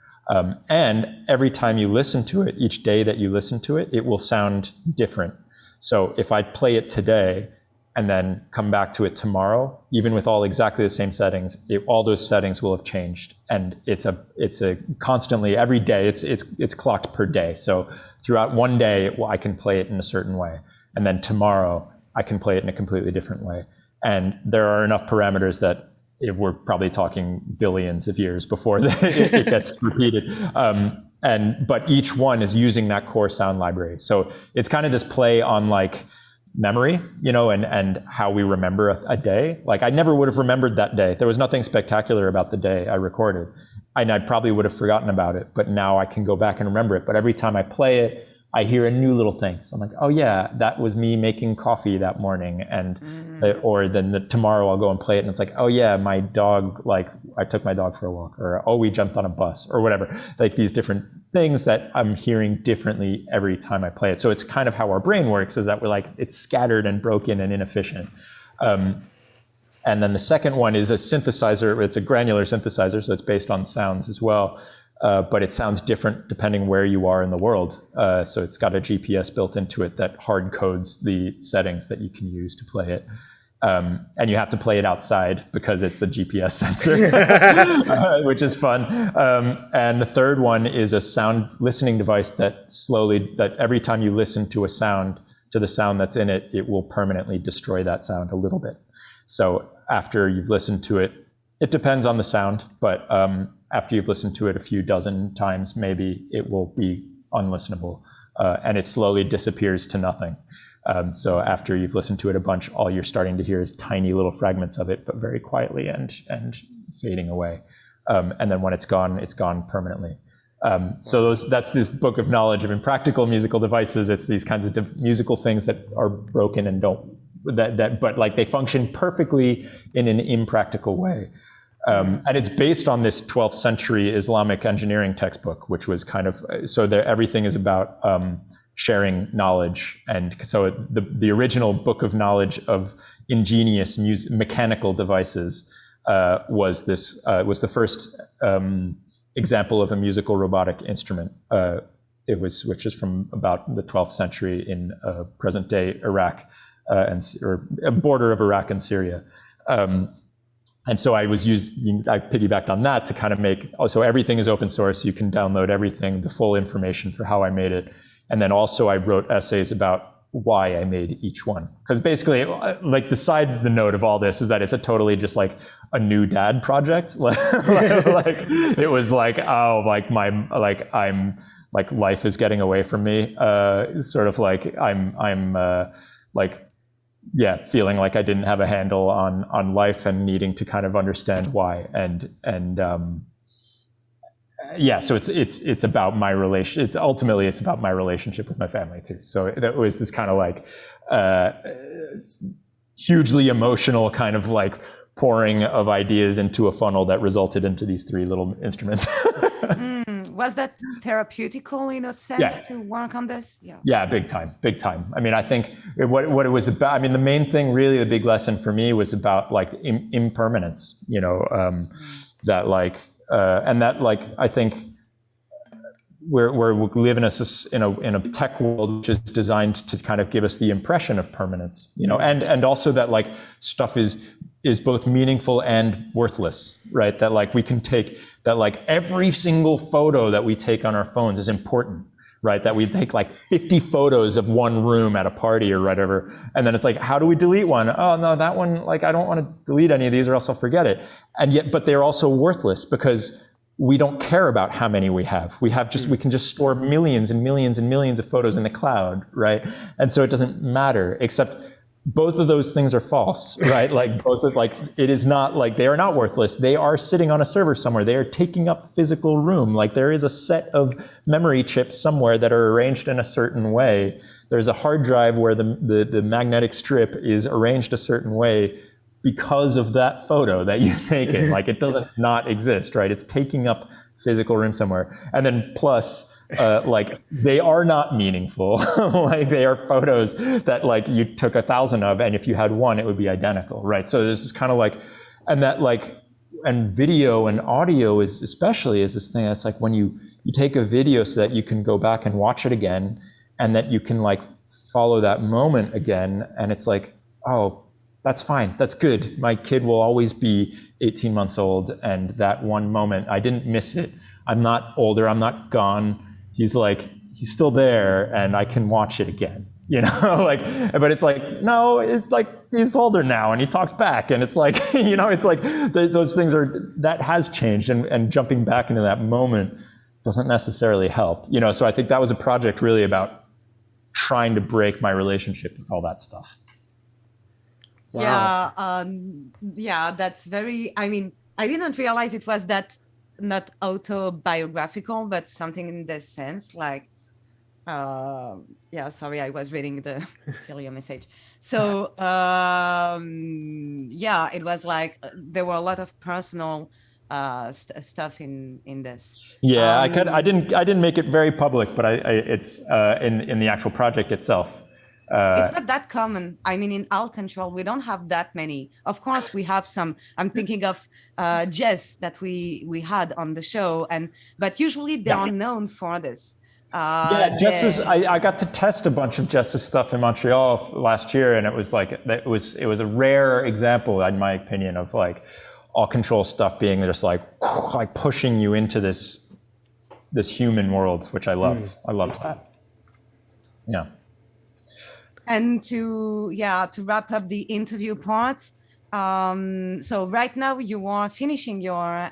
And every time you listen to it, each day that you listen to it, it will sound different. So if I play it today, and then come back to it tomorrow, even with all exactly the same settings, all those settings will have changed. And it's a constantly, every day, it's clocked per day. So throughout one day, I can play it in a certain way. And then tomorrow, I can play it in a completely different way. And there are enough parameters that we're probably talking billions of years before it gets repeated. But each one is using that core sound library. So it's kind of this play on like, memory, and how we remember a day. Like I never would have remembered that day. There was nothing spectacular about the day I recorded. And I probably would have forgotten about it, but now I can go back and remember it. But every time I play it, I hear a new little thing. So I'm like, oh yeah, that was me making coffee that morning. And, or then tomorrow I'll go and play it and it's like, oh yeah, my dog, like I took my dog for a walk, or, oh, we jumped on a bus or whatever. Like these different things that I'm hearing differently every time I play it. So it's kind of how our brain works, is that we're like, it's scattered and broken and inefficient. And then the second one is a synthesizer. It's a granular synthesizer, so it's based on sounds as well. But it sounds different depending where you are in the world. So it's got a GPS built into it that hard codes the settings that you can use to play it. And you have to play it outside because it's a GPS sensor, which is fun. And the third one is a sound listening device that every time you listen to the sound that's in it, it will permanently destroy that sound a little bit. So after you've listened to it, it depends on the sound, but after you've listened to it a few dozen times, maybe it will be unlistenable, and it slowly disappears to nothing. So after you've listened to it a bunch, all you're starting to hear is tiny little fragments of it, but very quietly and fading away. And then when it's gone permanently. So that's this book of knowledge of impractical musical devices. It's these kinds of musical things that are broken and but like they function perfectly in an impractical way. And it's based on this 12th century Islamic engineering textbook, which was kind of, so everything is about sharing knowledge. And so the original book of knowledge of ingenious mechanical devices was the first example of a musical robotic instrument. Which is from about the 12th century in present day Iraq, or a border of Iraq and Syria. And so I piggybacked on that to kind of so everything is open source. You can download everything, the full information for how I made it. And then also I wrote essays about why I made each one. Because basically, like the note of all this is that it's a totally just like a new dad project. like it was like, oh, I'm like life is getting away from me. Sort of like I'm feeling like I didn't have a handle on life and needing to kind of understand why. So it's about my relation. Ultimately it's about my relationship with my family too. So that was this kind of like hugely emotional kind of like pouring of ideas into a funnel that resulted into these 3 little instruments. Was that therapeutical in a sense to work on this? Yeah, big time. I mean, I think what it was about, I mean, the main thing, really, the big lesson for me was about like impermanence, that like, and that like, I think we live in a tech world which is designed to kind of give us the impression of permanence, and also that like stuff is both meaningful and worthless, right? That like we can take that like every single photo that we take on our phones is important, right? That we take like 50 photos of one room at a party or whatever, and then it's like, how do we delete one? Oh no, that one, like I don't want to delete any of these or else I'll forget it. And yet, but they're also worthless because we don't care about how many we have. We can just store millions and millions and millions of photos in the cloud, right? And so it doesn't matter, except both of those things are false, right? It is not like, they are not worthless. They are sitting on a server somewhere. They are taking up physical room. Like there is a set of memory chips somewhere that are arranged in a certain way. There's a hard drive where the magnetic strip is arranged a certain way because of that photo that you've taken. Like it doesn't not exist, right? It's taking up physical room somewhere. And then plus, like they are not meaningful. Like they are photos that like you took 1,000 of, and if you had one, it would be identical, right? So this is kind of like, and that like, and video and audio is this thing that's like when you take a video so that you can go back and watch it again, and that you can like follow that moment again, and it's like, oh, that's fine. That's good. My kid will always be 18 months old, and that one moment, I didn't miss it. I'm not older. I'm not gone. He's still there, and I can watch it again. Like, but it's like, no, it's like he's older now, and he talks back, and it's like, it's like those things that has changed, and jumping back into that moment doesn't necessarily help. So I think that was a project really about trying to break my relationship with all that stuff. Wow. Yeah, that's very, I mean, I didn't realize it was that not autobiographical, but something in this sense, like, sorry, I was reading the Celia message. So, it was like, there were a lot of personal stuff in this. Yeah, I didn't make it very public, but it's in the actual project itself. It's not that common. I mean, in altctrl, we don't have that many. Of course, we have some. I'm thinking of Jess that we had on the show, but usually they are known for this. Jess's. I got to test a bunch of Jess's stuff in Montreal last year, and it was like it was a rare example, in my opinion, of like altctrl stuff being just like pushing you into this human world, which I loved. I loved that. Yeah. And to wrap up the interview part, so right now you are finishing your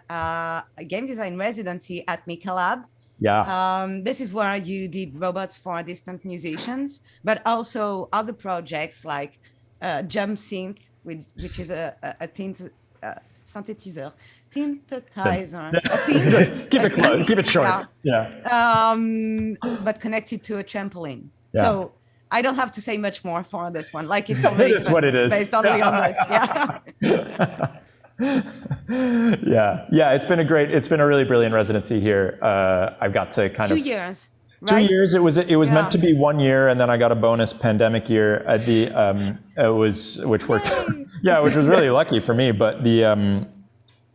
game design residency at Mica. Yeah. This is where you did robots for distant musicians, but also other projects like Jump Synth, which is a synthesizer. Keep it short. Yeah. But connected to a trampoline. Yeah. So I don't have to say much more for this one. Like it's already it is what it is. Based only on this. Yeah. Yeah. It's been a really brilliant residency here. I've got to kind of 2 years. Right? 2 years. It was meant to be 1 year, and then I got a bonus pandemic year at the which worked. Yeah, which was really lucky for me. But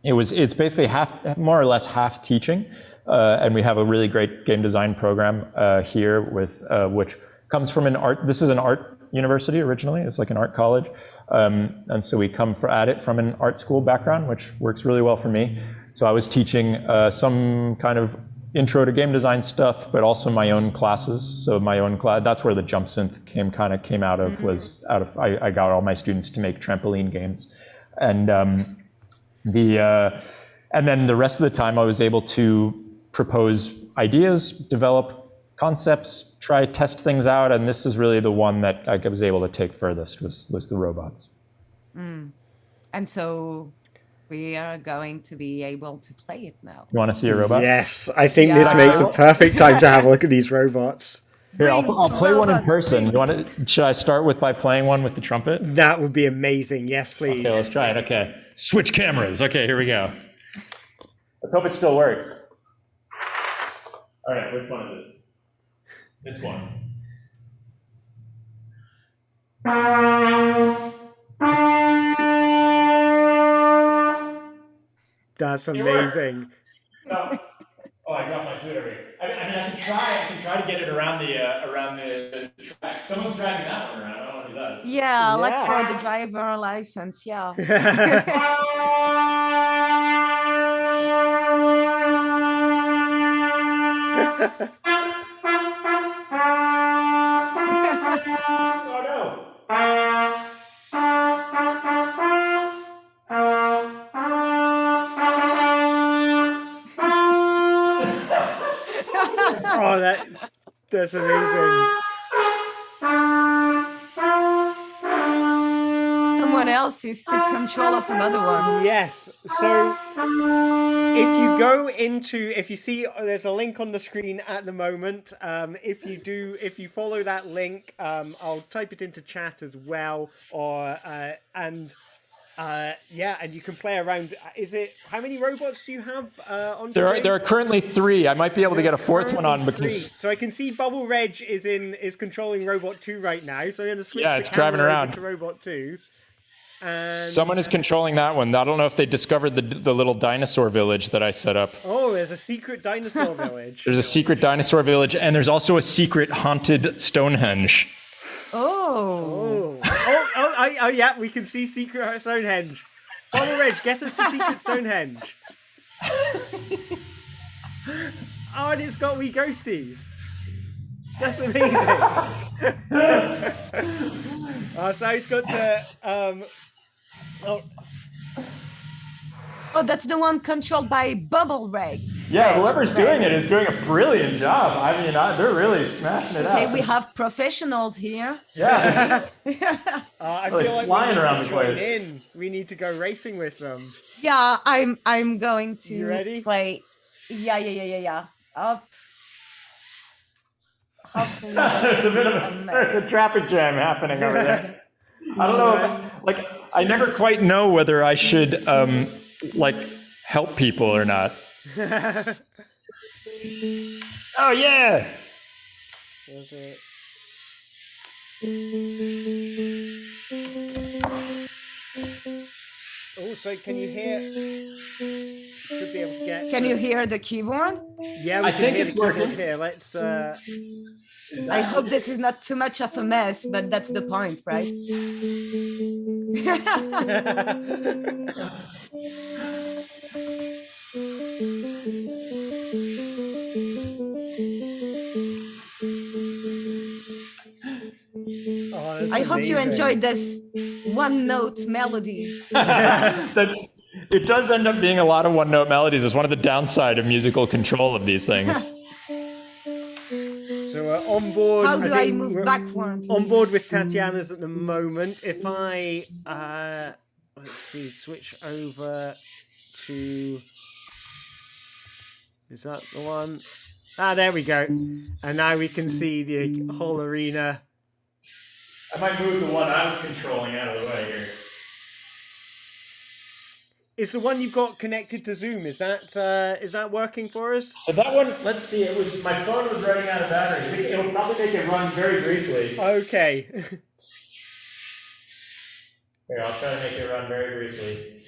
it's basically more or less half teaching, and we have a really great game design program here with which comes from an art. This is an art university originally. It's like an art college, and so we come at it from an art school background, which works really well for me. So I was teaching some kind of intro to game design stuff, but also my own classes. So my own class. That's where the Jump Synth came out of. Was out of. I got all my students to make trampoline games, and and then the rest of the time I was able to propose ideas, develop concepts, test things out, and this is really the one that I was able to take furthest was the robots. And so we are going to be able to play it now. You want to see a robot? Yes, I think this makes a perfect time to have a look at these robots. Here, I'll play one in person. Should I start by playing one with the trumpet? That would be amazing. Yes, please. Okay, let's try it. Okay. Switch cameras. Okay, here we go. Let's hope it still works. All right, which one is it? This one. That's amazing. So, oh, I dropped my food already. I mean, I can try to get it around the track. Someone's driving that one around. I don't know who that is. Yeah, like for the driver license, yeah. Oh no! Oh, that's amazing. Someone else is to control of another one. Yes. So if you see, there's a link on the screen at the moment. If you follow that link, I'll type it into chat as well, and you can play around. How many robots do you have on? There are currently 3. I might be able to get a 4th one on because. So I can see Bubble Reg is controlling Robot 2 right now. So I'm going to switch. Yeah, it's driving around to Robot 2. And someone is controlling that one. I don't know if they discovered the little dinosaur village that I set up. Oh, there's a secret dinosaur village. There's a secret dinosaur village, and there's also a secret haunted Stonehenge. Oh. Oh, yeah, we can see secret Stonehenge. Bubble Reg, get us to secret Stonehenge. Oh, and it's got wee ghosties. That's amazing. So it's got to. Oh, that's the one controlled by Bubble Reg. Yeah, whoever's doing it is doing a brilliant job. I mean, they're really smashing it out. Okay, we have professionals here. Yeah. I Really feel like flying we need around to the join place. in. We need to go racing with them. Yeah, I'm going to You ready? play. Yeah. Up. Hopefully There's a traffic jam happening over there. I don't know if, I never quite know whether I should, help people or not. Oh, yeah. There's it. Oh, so can you hear? Should be able to get. Can you hear the keyboard? Yeah, we I can think hear it's the keyboard working. here. Let's. I hope this is not too much of a mess, but that's the point, right? Oh, I hope you enjoyed this one-note melody. It does end up being a lot of one-note melodies. It's one of the downside of musical control of these things. So we're on board. How do I think move we're backwards? On board with Tatiana's at the moment. If I let's see, switch over to. Is that the one? Ah, there we go. And now we can see the whole arena. I might move the one I was controlling out of the way here. Is the one you've got connected to Zoom? Is that working for us? So that one, let's see, my phone was running out of battery. It'll probably make it run very briefly. Okay. Here, I'll try to make it run very briefly.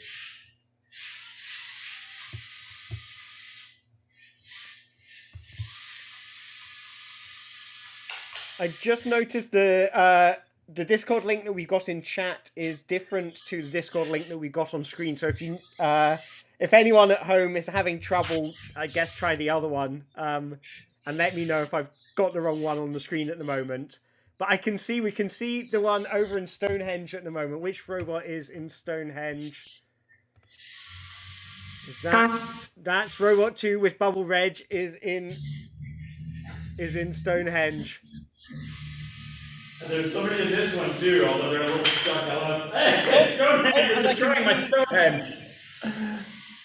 I just noticed the Discord link that we got in chat is different to the Discord link that we got on screen. So if anyone at home is having trouble, I guess try the other one, and let me know if I've got the wrong one on the screen at the moment. But we can see the one over in Stonehenge at the moment. Which robot is in Stonehenge? That's Robot 2 with Bubble Reg is in Stonehenge. And there's somebody in this one too, although they're a little stuck. Hey, Stonehenge, you're destroying my Stonehenge.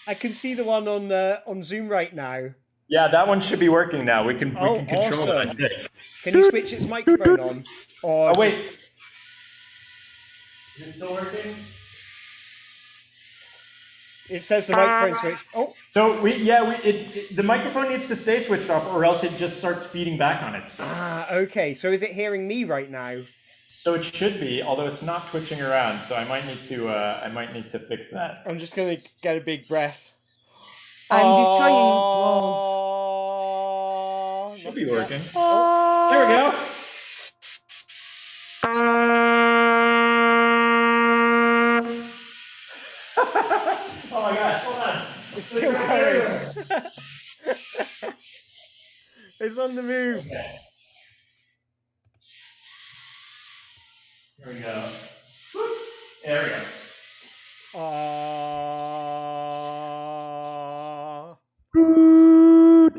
I can see the one on Zoom right now. Yeah, that one should be working now. We can control awesome. it. Can you switch its microphone on? Oh wait. Is it still working? It says the microphone switch. Oh. So the microphone needs to stay switched off, or else it just starts feeding back on itself. Ah, okay. So is it hearing me right now? So it should be, although it's not twitching around. So I might need to fix that. I'm just gonna get a big breath. I'm destroying walls. Should be working. Oh. There we go. Oh my gosh, hold on. It's still going. It's on the move. Okay. Here we go. There we go.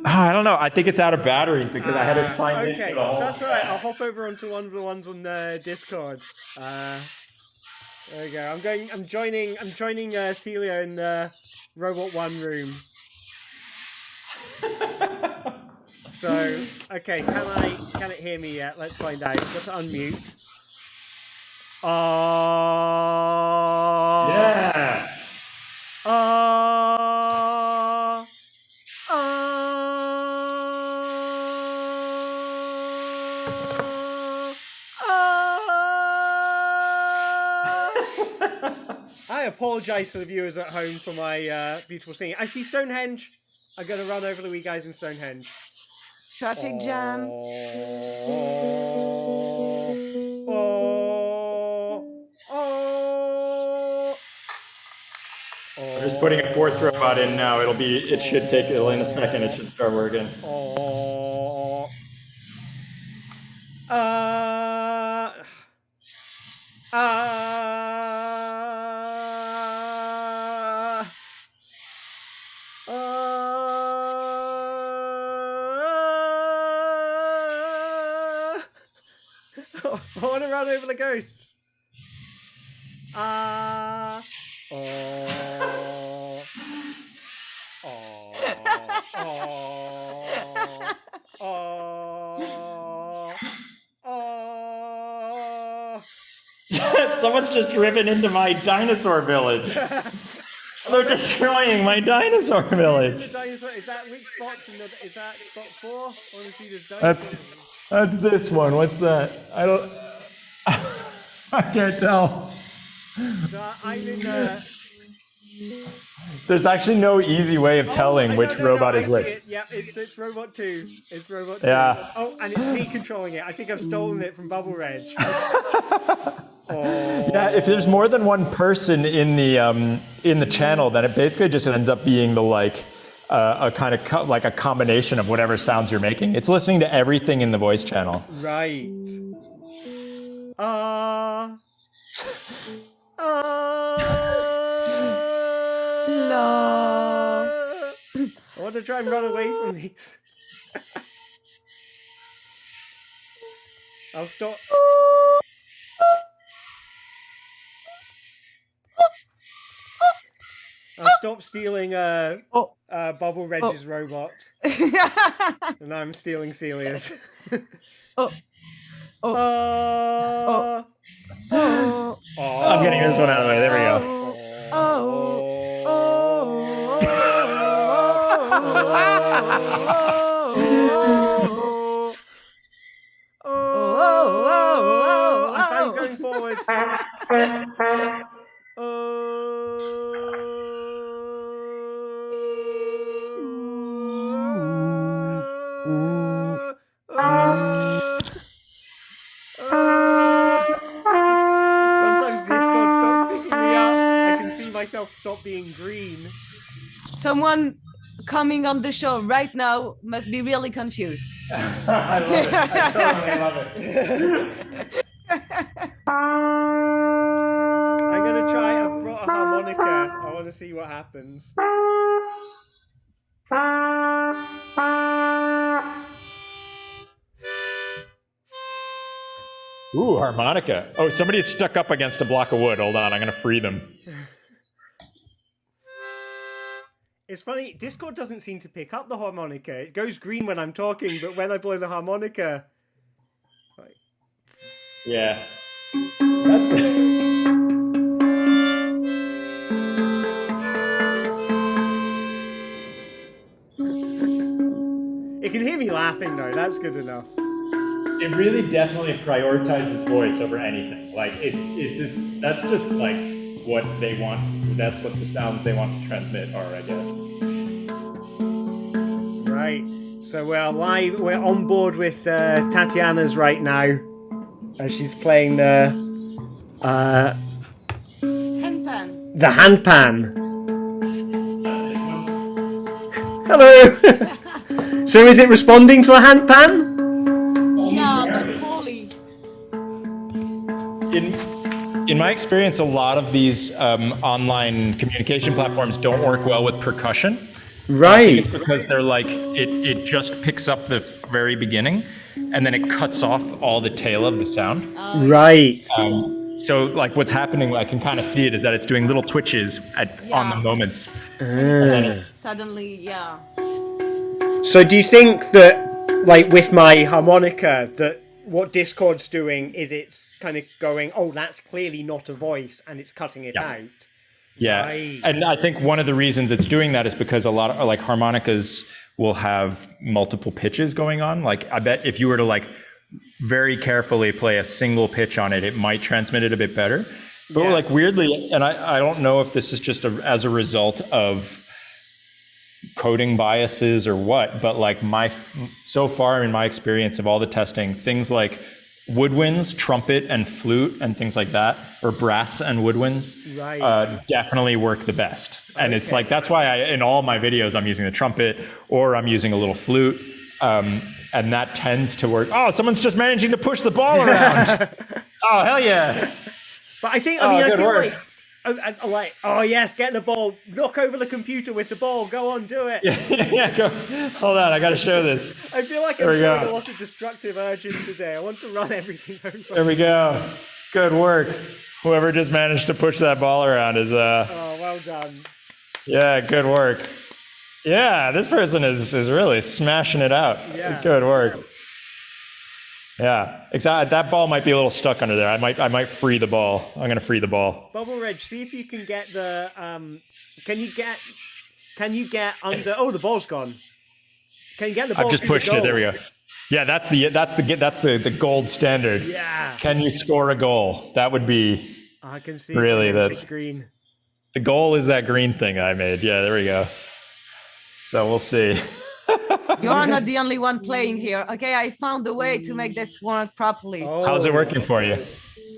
I don't know. I think it's out of battery because I had it signed in. Okay, that's all right. I'll hop over onto one of the ones on Discord. There we go. I'm joining Celia in Robot One room. So, okay, can it hear me yet? Let's find out. Got to unmute. Yeah. I apologize to the viewers at home for my beautiful singing. I see Stonehenge. I'm going to run over the wee guys in Stonehenge. Traffic jam. I'm just putting a fourth robot in now. It should take in a second. It should start working. I want to run over the ghosts. Someone's just driven into my dinosaur village. They're destroying my dinosaur village. Is that which spot? Is that spot 4? I want to see this dinosaur. That's this one. What's that? I don't. I can't tell. So I'm in. There's actually no easy way of telling which robot is which. Yeah, it's robot 2. It's robot 2. Yeah. Oh, and it's me controlling it. I think I've stolen it from Bubble Reg. Yeah, if there's more than one person in the channel, then it basically just ends up being the a kind of like a combination of whatever sounds you're making. It's listening to everything in the voice channel. Right. I want to try and run away from these. I'll stop. I'll stop stealing Bubble Reg's robot. And I'm stealing Celia's. I'm getting this one out of the way. There we go. I'm fine going forwards. Sometimes Discord stops picking me up. I can see myself stop being green. Someone coming on the show right now must be really confused. I love it. I totally love it. I'm gonna try. I brought a harmonica. I want to see what happens. Ooh, harmonica. Oh, somebody is stuck up against a block of wood. Hold on, I'm gonna free them. It's funny, Discord doesn't seem to pick up the harmonica. It goes green when I'm talking, but when I blow the harmonica... Right. Yeah. It can hear me laughing though. That's good enough. It really definitely prioritizes voice over anything. Like that's just like what they want. That's what the sounds they want to transmit are, I guess. Right. So we're live. We're on board with Tatiana's right now, as she's playing the Handpan. the handpan. Hello. So is it responding to the handpan? Yeah, but totally. In my experience, a lot of these online communication platforms don't work well with percussion. Right. I think it's because they're like, it just picks up the very beginning and then it cuts off all the tail of the sound. Right. So like what's happening, I can kind of see it, is that it's doing little twitches on the moments. Suddenly, yeah. So do you think that, like with my harmonica, that what Discord's doing is it's kind of going, oh, that's clearly not a voice, and it's cutting it out? Yeah, Right. and I think one of the reasons it's doing that is because a lot of like harmonicas will have multiple pitches going on. Like I bet if you were to like very carefully play a single pitch on it, it might transmit it a bit better. But like weirdly, and I don't know if this is just as a result of coding biases or what, but like so far in my experience of all the testing, things like woodwinds, trumpet and flute and things like that, or brass and woodwinds, definitely work the best. And it's like, that's why in all my videos, I'm using the trumpet or I'm using a little flute. And that tends to work. Oh, someone's just managing to push the ball around. Oh, hell yeah. But I think, I feel like, oh yes, get the ball, knock over the computer with the ball, go on, do it. Yeah, go. Hold on, I gotta show this. I feel like I'm showing a lot of destructive urges today. I want to run everything over. There we go. Good work. Whoever just managed to push that ball around is Oh, well done. Yeah, good work. Yeah, this person is really smashing it out. Yeah. Good work. Yeah, exactly. That ball might be a little stuck under there. I might free the ball. I'm gonna free the ball. Bubble Reg, see if you can get the can you get under? Oh, the ball's gone. Can you get the ball? I've just pushed it. There we go. Yeah, that's the gold standard. Yeah. Can you score a goal? That would be. I can see really the screen. The goal is that green thing I made. Yeah, there we go. So we'll see. You're not the only one playing here. Okay, I found a way to make this work properly. Oh. How's it working for you?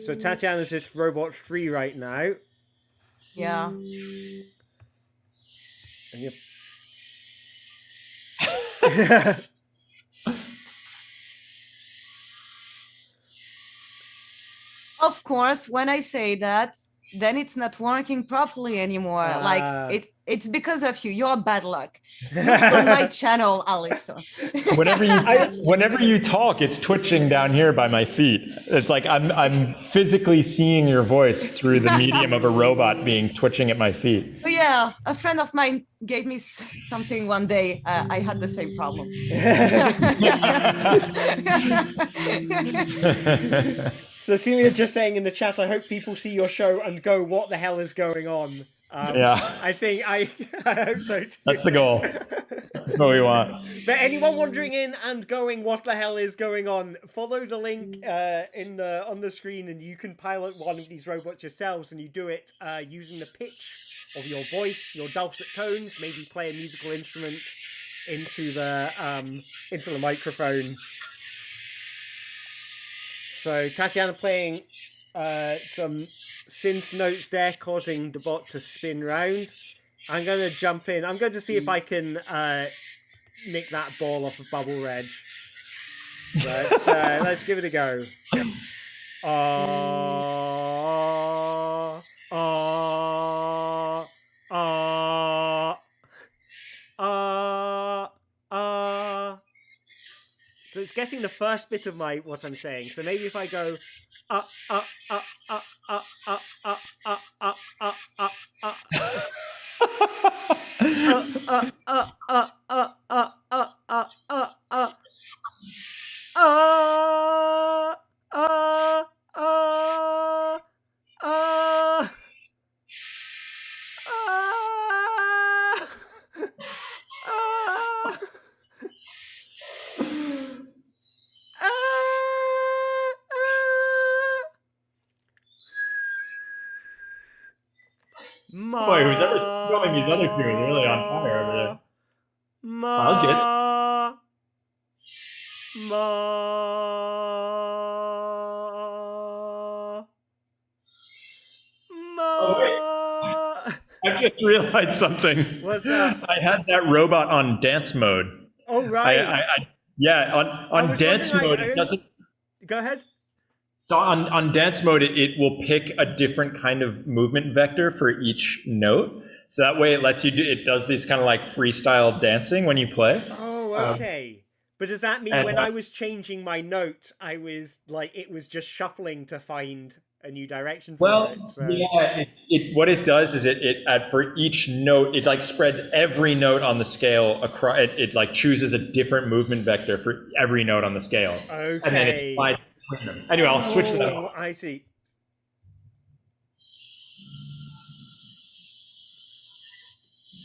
So Tatiana's just robot 3 right now. Yeah. And you... Of course, when I say that, then it's not working properly anymore. Like it's because of you. You're bad luck. Not on my channel, Alistair. Whenever you talk, it's twitching down here by my feet. It's like I'm physically seeing your voice through the medium of a robot being twitching at my feet. So yeah, a friend of mine gave me something one day. I had the same problem. So Celia just saying in the chat, I hope people see your show and go, what the hell is going on? Yeah. I think I hope so too. That's the goal. That's what we want. But anyone wandering in and going, what the hell is going on? Follow the link on the screen, and you can pilot one of these robots yourselves, and you do it using the pitch of your voice, your dulcet tones. Maybe play a musical instrument into the microphone. So Tatiana playing some synth notes there, causing the bot to spin round. I'm going to jump in. I'm going to see if I can nick that ball off of Bubble Reg. Let's give it a go. So it's getting the first bit of what I'm saying. So maybe if I go Boy, who's ever filming these other two is really on fire over there. Ma. That was good. Ma. Ma. Oh, wait. I just realized something. What's that? I had that robot on dance mode. Oh, right. Yeah, on was dance wondering, mode, it doesn't. Go ahead. So on dance mode, it will pick a different kind of movement vector for each note. So that way it lets you it does this kind of like freestyle dancing when you play. Oh, okay. But does that mean when I was changing my note, I was like, it was just shuffling to find a new direction for it? So. Yeah, what it does is for each note, it like spreads every note on the scale across. It like chooses a different movement vector for every note on the scale. Okay. And then it's applied between them. Anyway, I'll switch to that. Oh, I see.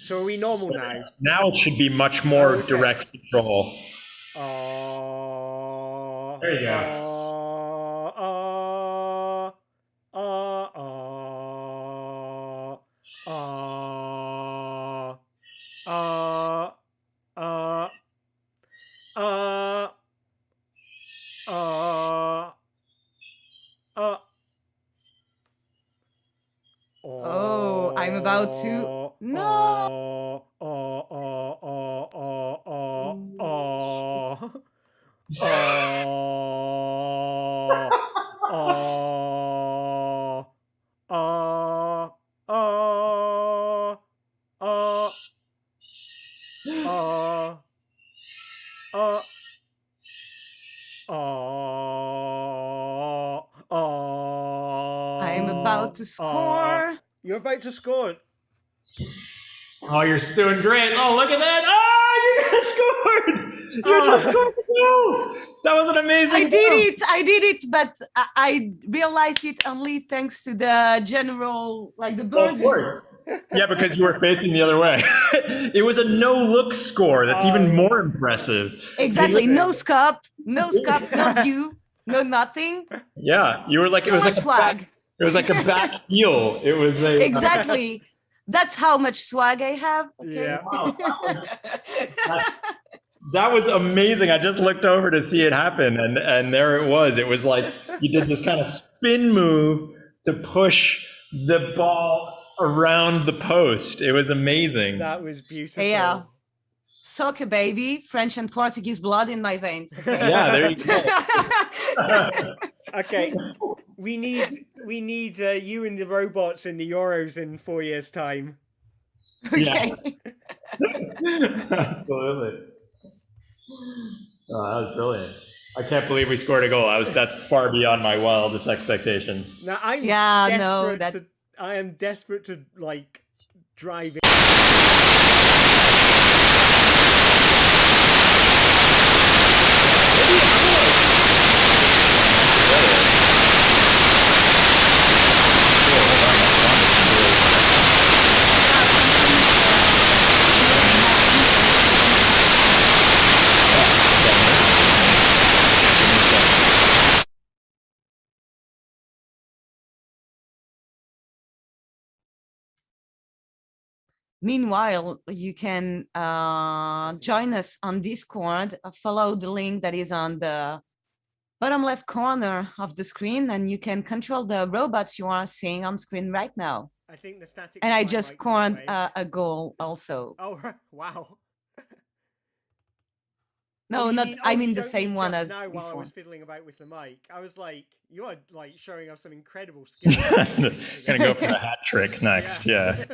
So are we normal now? Now it should be much more direct control. There you go. Oh, I'm about to. No. I'm about to score. You're about to score. Oh, you're doing great. Oh, look at that. Oh, you just scored. You just scored the goal. That was an amazing goal. I did it, but I realized it only thanks to the general, like the bird. Of course. Yeah, because you were facing the other way. It was a no-look score. That's even more impressive. Exactly. No scope, no view, no nothing. Yeah, you were like, it was like swag. It was like a back heel. It was a exactly. That's how much swag I have. Okay. Yeah. Wow. That was amazing. I just looked over to see it happen, and there it was. It was like you did this kind of spin move to push the ball around the post. It was amazing. That was beautiful. Yeah. Soccer baby, French and Portuguese blood in my veins. Okay? Yeah, there you go. Okay, we need you and the robots in the Euros in 4 years' time. Okay. Yeah. Absolutely. Oh, that was brilliant. I can't believe we scored a goal. That's far beyond my wildest expectations. Now I am desperate to like drive it. Meanwhile, you can join us on Discord, follow the link that is on the bottom left corner of the screen, and you can control the robots you are seeing on screen right now. I think the static. And I just scored a goal also. Oh, wow. No, I mean the same one as now before. While I was fiddling about with the mic, I was like, you are like showing off some incredible skills. Gonna go for a hat trick next. Yeah.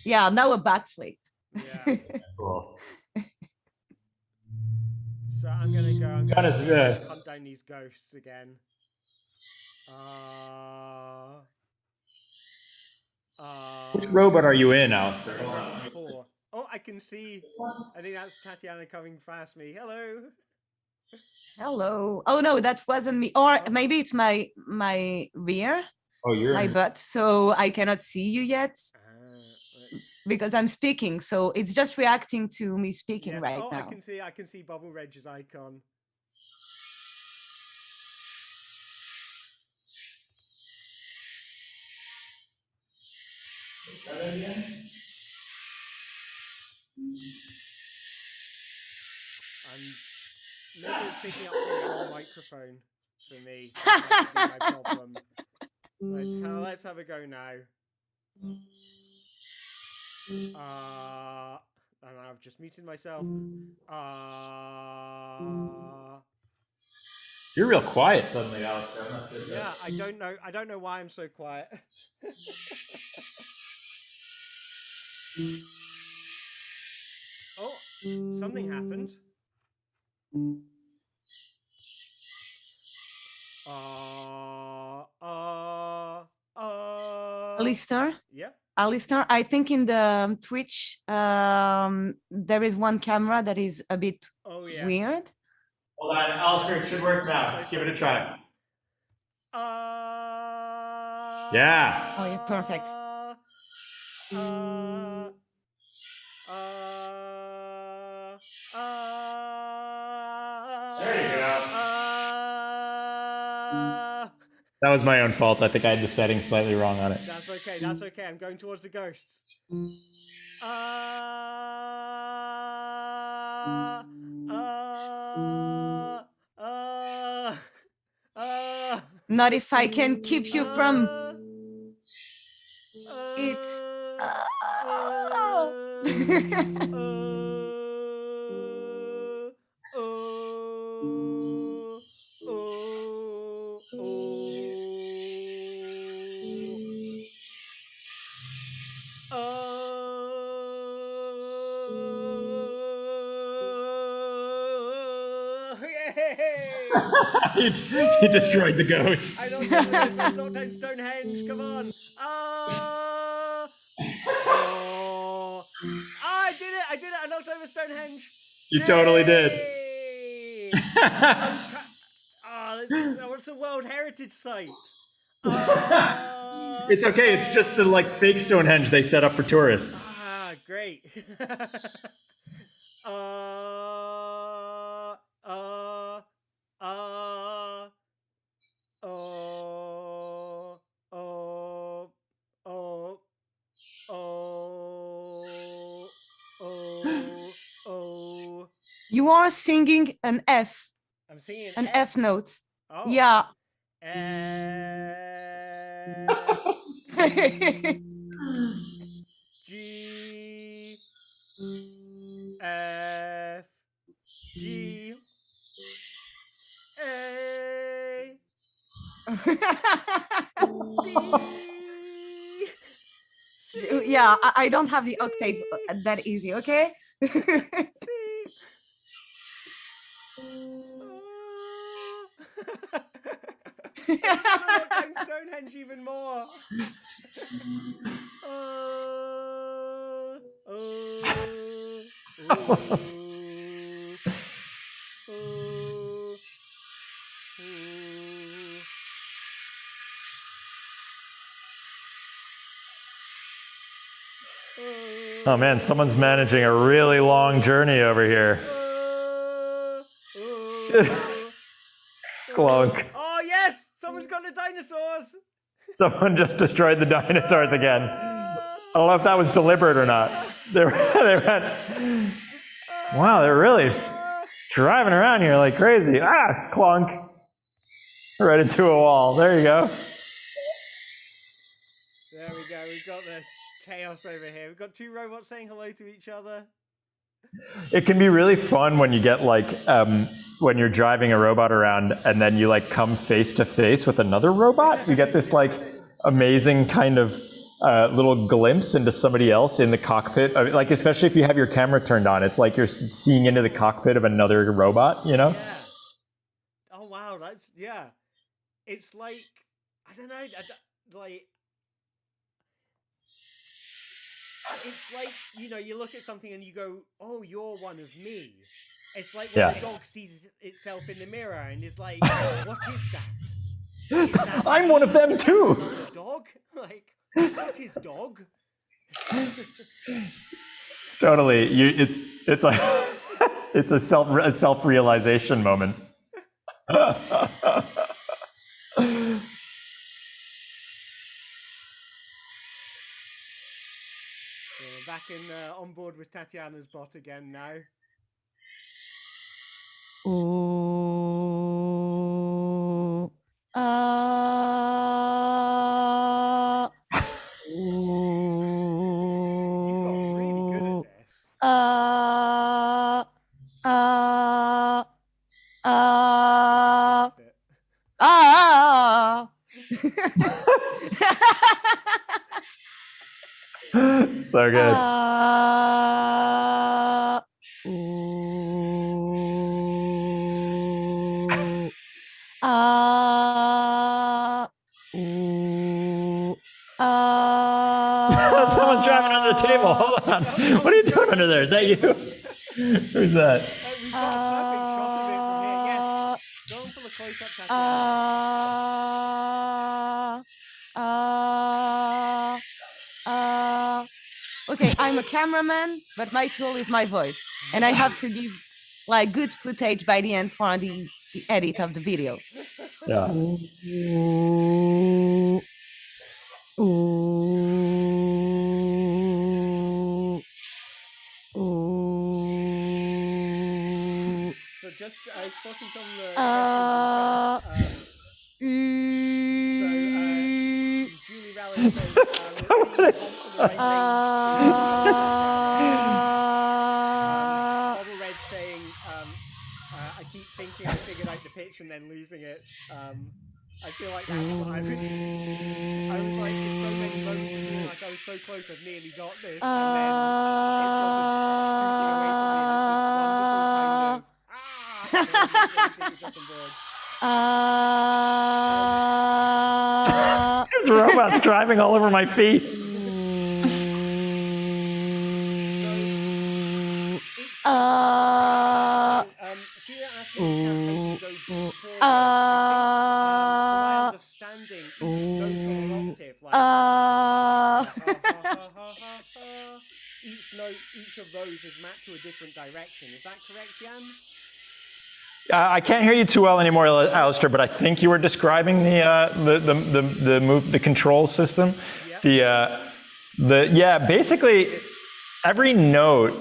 Yeah, now a backflip. Yeah. Cool. So I'm gonna hunt down these ghosts again. Which robot are you in, Alistair? 4. Oh, I can see. I think that's Tatiana coming past me. Hello. Hello. Oh no, that wasn't me. Or maybe it's my rear. Oh, you're my butt. So I cannot see you yet. Because I'm speaking, so it's just reacting to me speaking right now. I can see Bubble Reg's icon. Maybe it's picking up from your microphone for me. That could be my problem. Let's have a go now. And I've just muted myself. You're real quiet suddenly, Alistair. Yeah, I don't know why I'm so quiet. Oh, something happened. Alistair? Yeah. Alistair, I think in the Twitch, there is one camera that is a bit weird. Hold on, Alistair, it should work now. Give it a try. Yeah. Oh, yeah, perfect. There you go. That was my own fault. I think I had the settings slightly wrong on it. That's okay. That's okay. I'm going towards the ghosts. Not if I can keep you from it. You destroyed the ghosts. I don't know this. It's not down Stonehenge. Come on. I did it. I knocked over Stonehenge. You totally did. What's a World Heritage Site? It's okay. It's just the fake Stonehenge they set up for tourists. Great. You are singing an F. I'm singing an F note. Oh. Yeah. G F G A C. Yeah, I don't have the octave that easy, okay? I'm Stonehenge even more. Oh man, someone's managing a really long journey over here. Clunk. Oh yes, someone's got the dinosaurs. Someone just destroyed the dinosaurs again. I don't know if that was deliberate or not. They went, wow, they're really driving around here like crazy. Ah, clunk. Right into a wall. There you go. There we go. We've got the chaos over here. We've got two robots saying hello to each other. It can be really fun when you get when you're driving a robot around and then you come face to face with another robot. You get this amazing kind of little glimpse into somebody else in the cockpit. Especially if you have your camera turned on, it's like you're seeing into the cockpit of another robot, you know? Yeah. Oh wow, that's It's like I don't know, it's like, you look at something and you go, oh, you're one of me. It's like when a dog sees itself in the mirror and is like, what is that? Is that I'm one of them too. Dog? What is dog? Totally. It's a self-realization moment. on board with Tatiana's bot again now. Ooh. You've got really good at this. Fixed it. So good. Someone's driving under the table. Hold on. What are you doing under there? Is that you? Who's that? We've got a perfect shot of it from here. Yes. Go on for the close-up, Tatiana. Okay, I'm a cameraman, but my tool is my voice, and I have to give like good footage by the end for the edit of the video. Yeah. So just spotting from the Julie Rallis says Bobble Red saying I keep thinking I figured out the pitch and then losing it. I feel like that's what I was like in so many moments of feeling like I was so close, I've nearly got this, and then it's sort of scooting away from me, and it's this wonderful kind of There's robots driving all over my feet. Sheila asked me to go before my understanding, notes on an octave, like each of those is mapped to a different direction. Is that correct, Yann? I can't hear you too well anymore, Alistair, but I think you were describing the control system. Yep. Basically every note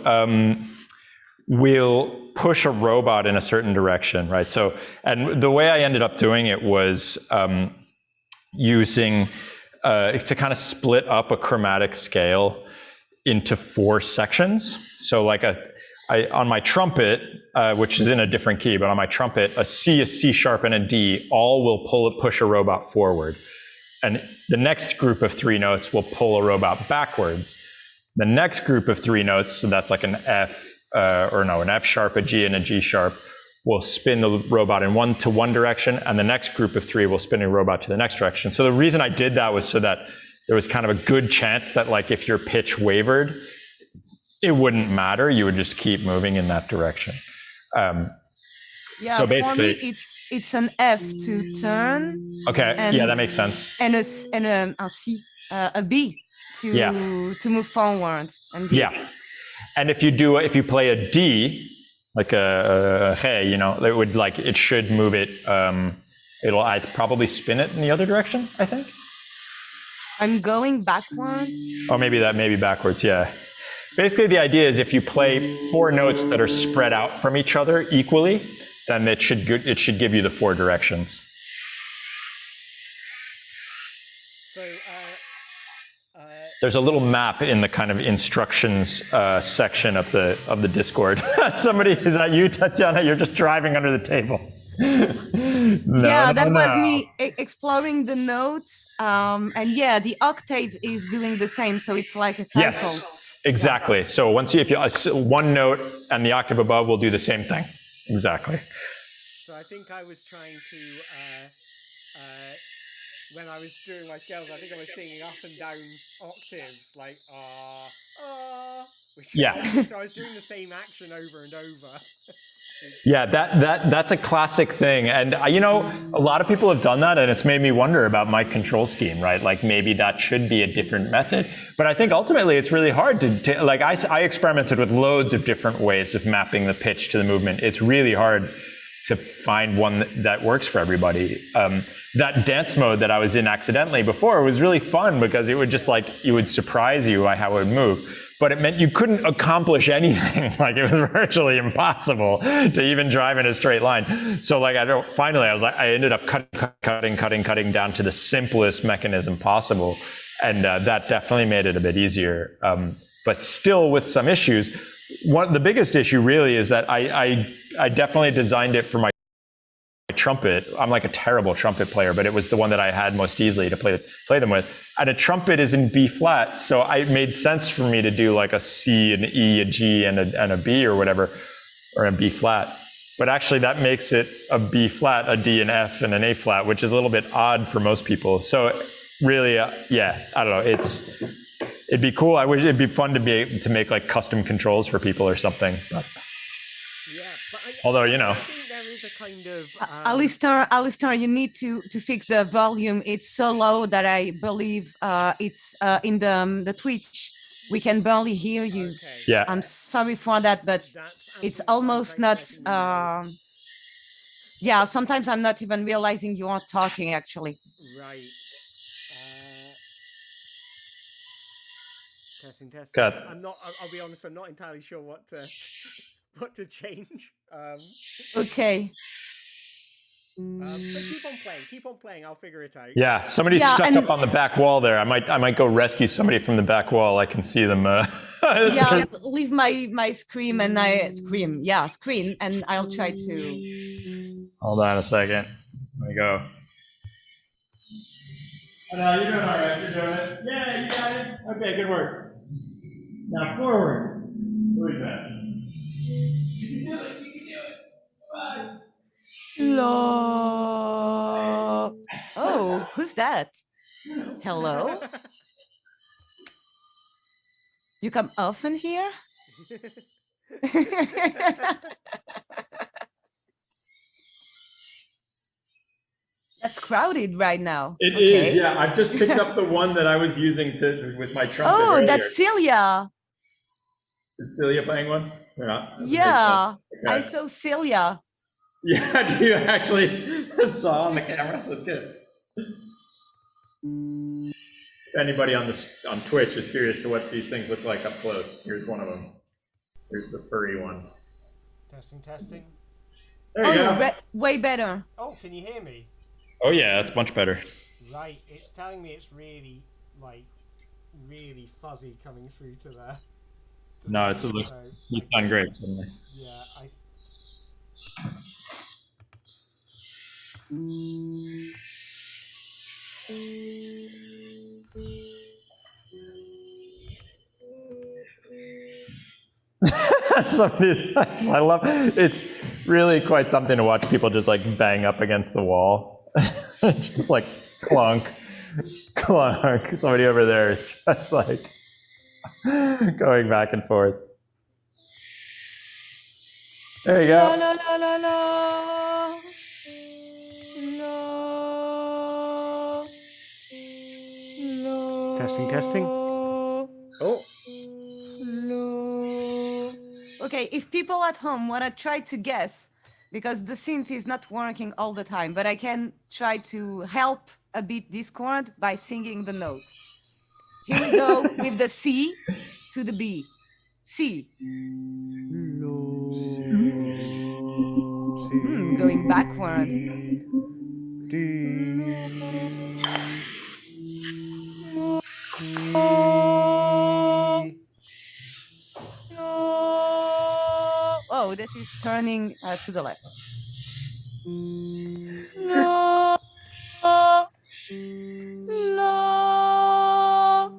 will push a robot in a certain direction, right? So, and the way I ended up doing it was using to kind of split up a chromatic scale into 4 sections. So like on my trumpet, which is in a different key, but on my trumpet, a C, a C sharp, and a D all will push a robot forward. And the next group of 3 notes will pull a robot backwards. The next group of 3 notes, so that's like an F, an F sharp, a G, and a G sharp, will spin the robot in one direction, and the next group of 3 will spin a robot to the next direction. So the reason I did that was so that there was kind of a good chance that like if your pitch wavered, it wouldn't matter. You would just keep moving in that direction. So basically, for me, it's an F to turn. Okay, that makes sense. And a C, a B to move forward. And D. Yeah, and if you play a D, like a G, it should move it. I'd probably spin it in the other direction, I think. I'm going backward. Oh, maybe backwards. Yeah. Basically, the idea is if you play 4 notes that are spread out from each other equally, then it should give you the 4 directions. So there's a little map in the kind of instructions section of the Discord. Somebody, is that you, Tatiana? You're just driving under the table. That was me exploring the notes, and the octave is doing the same, so it's like a cycle. Yes, exactly. So if you one note and the octave above will do the same thing. Exactly. So I think I was trying to when I was doing my scales, I think I was singing up and down octaves, like so I was doing the same action over and over. Yeah, that's a classic thing, and a lot of people have done that, and it's made me wonder about my control scheme, right? Like maybe that should be a different method, but I think ultimately it's really hard to like I experimented with loads of different ways of mapping the pitch to the movement. It's really hard to find one that works for everybody. That dance mode that I was in accidentally before was really fun because it would just it would surprise you by how it would move. but it meant you couldn't accomplish anything. Like, it was virtually impossible to even drive in a straight line. So like, finally I ended up cutting down to the simplest mechanism possible. And that definitely made it a bit easier. But still with some issues. The biggest issue really is that I definitely designed it for my trumpet. I'm like a terrible trumpet player, but it was the one that I had most easily to play them with. And a trumpet is in B flat, so it made sense for me to do like a C, an E, a G, and a B or whatever, or a B flat. But actually that makes it a B flat, a D, an F, and an A flat, which is a little bit odd for most people. So really, yeah, I don't know. It'd be cool. It'd be fun to be able to make like custom controls for people or something. But, yeah, but although, I think there is a kind of Alistair, you need to fix the volume. It's so low that I believe it's in the Twitch. We can barely hear you. Okay. yeah. I'm sorry for that, but it's almost not. Yeah, sometimes I'm not even realizing you are talking actually. Right. Testing. Cut. I'll be honest. I'm not entirely sure what to change. Okay. But keep on playing. I'll figure it out. Yeah, somebody's stuck up on the back wall there. I might go rescue somebody from the back wall. I can see them. Yeah, leave my screen and screen, and I'll try to. Hold on a second. There we go. No, you're doing all right. You're doing it. Yeah, you got it. Okay, good work. Now forward. Where's that? You can do it. You can do it. Bye. Hello. Oh, who's that? Hello. You come often here? That's crowded right now. It is, yeah. I've just picked up the one that I was using with my trumpet earlier. That's Celia. Is Celia playing one? Or not? Yeah, Okay. I saw Celia. Yeah, you actually saw on the camera. That's good. If anybody on Twitch is curious to what these things look like up close, here's one of them. Here's the furry one. Testing. There you go. Way better. Oh, can you hear me? Oh yeah, that's much better. Right, it's telling me it's really fuzzy coming through to there. No, it looks you sound great. Certainly. Yeah, Some of these, I love. It's really quite something to watch people just like bang up against the wall, just like clunk, clunk. Somebody over there is just like going back and forth. There you go. La, la, la, la, la. La. Testing. Oh. Okay, if people at home want to try to guess, because the synth is not working all the time, but I can try to help a bit Discord by singing the note. Here we go with the C to the B. C. Going backward. Oh, this is turning to the left. La, la, la,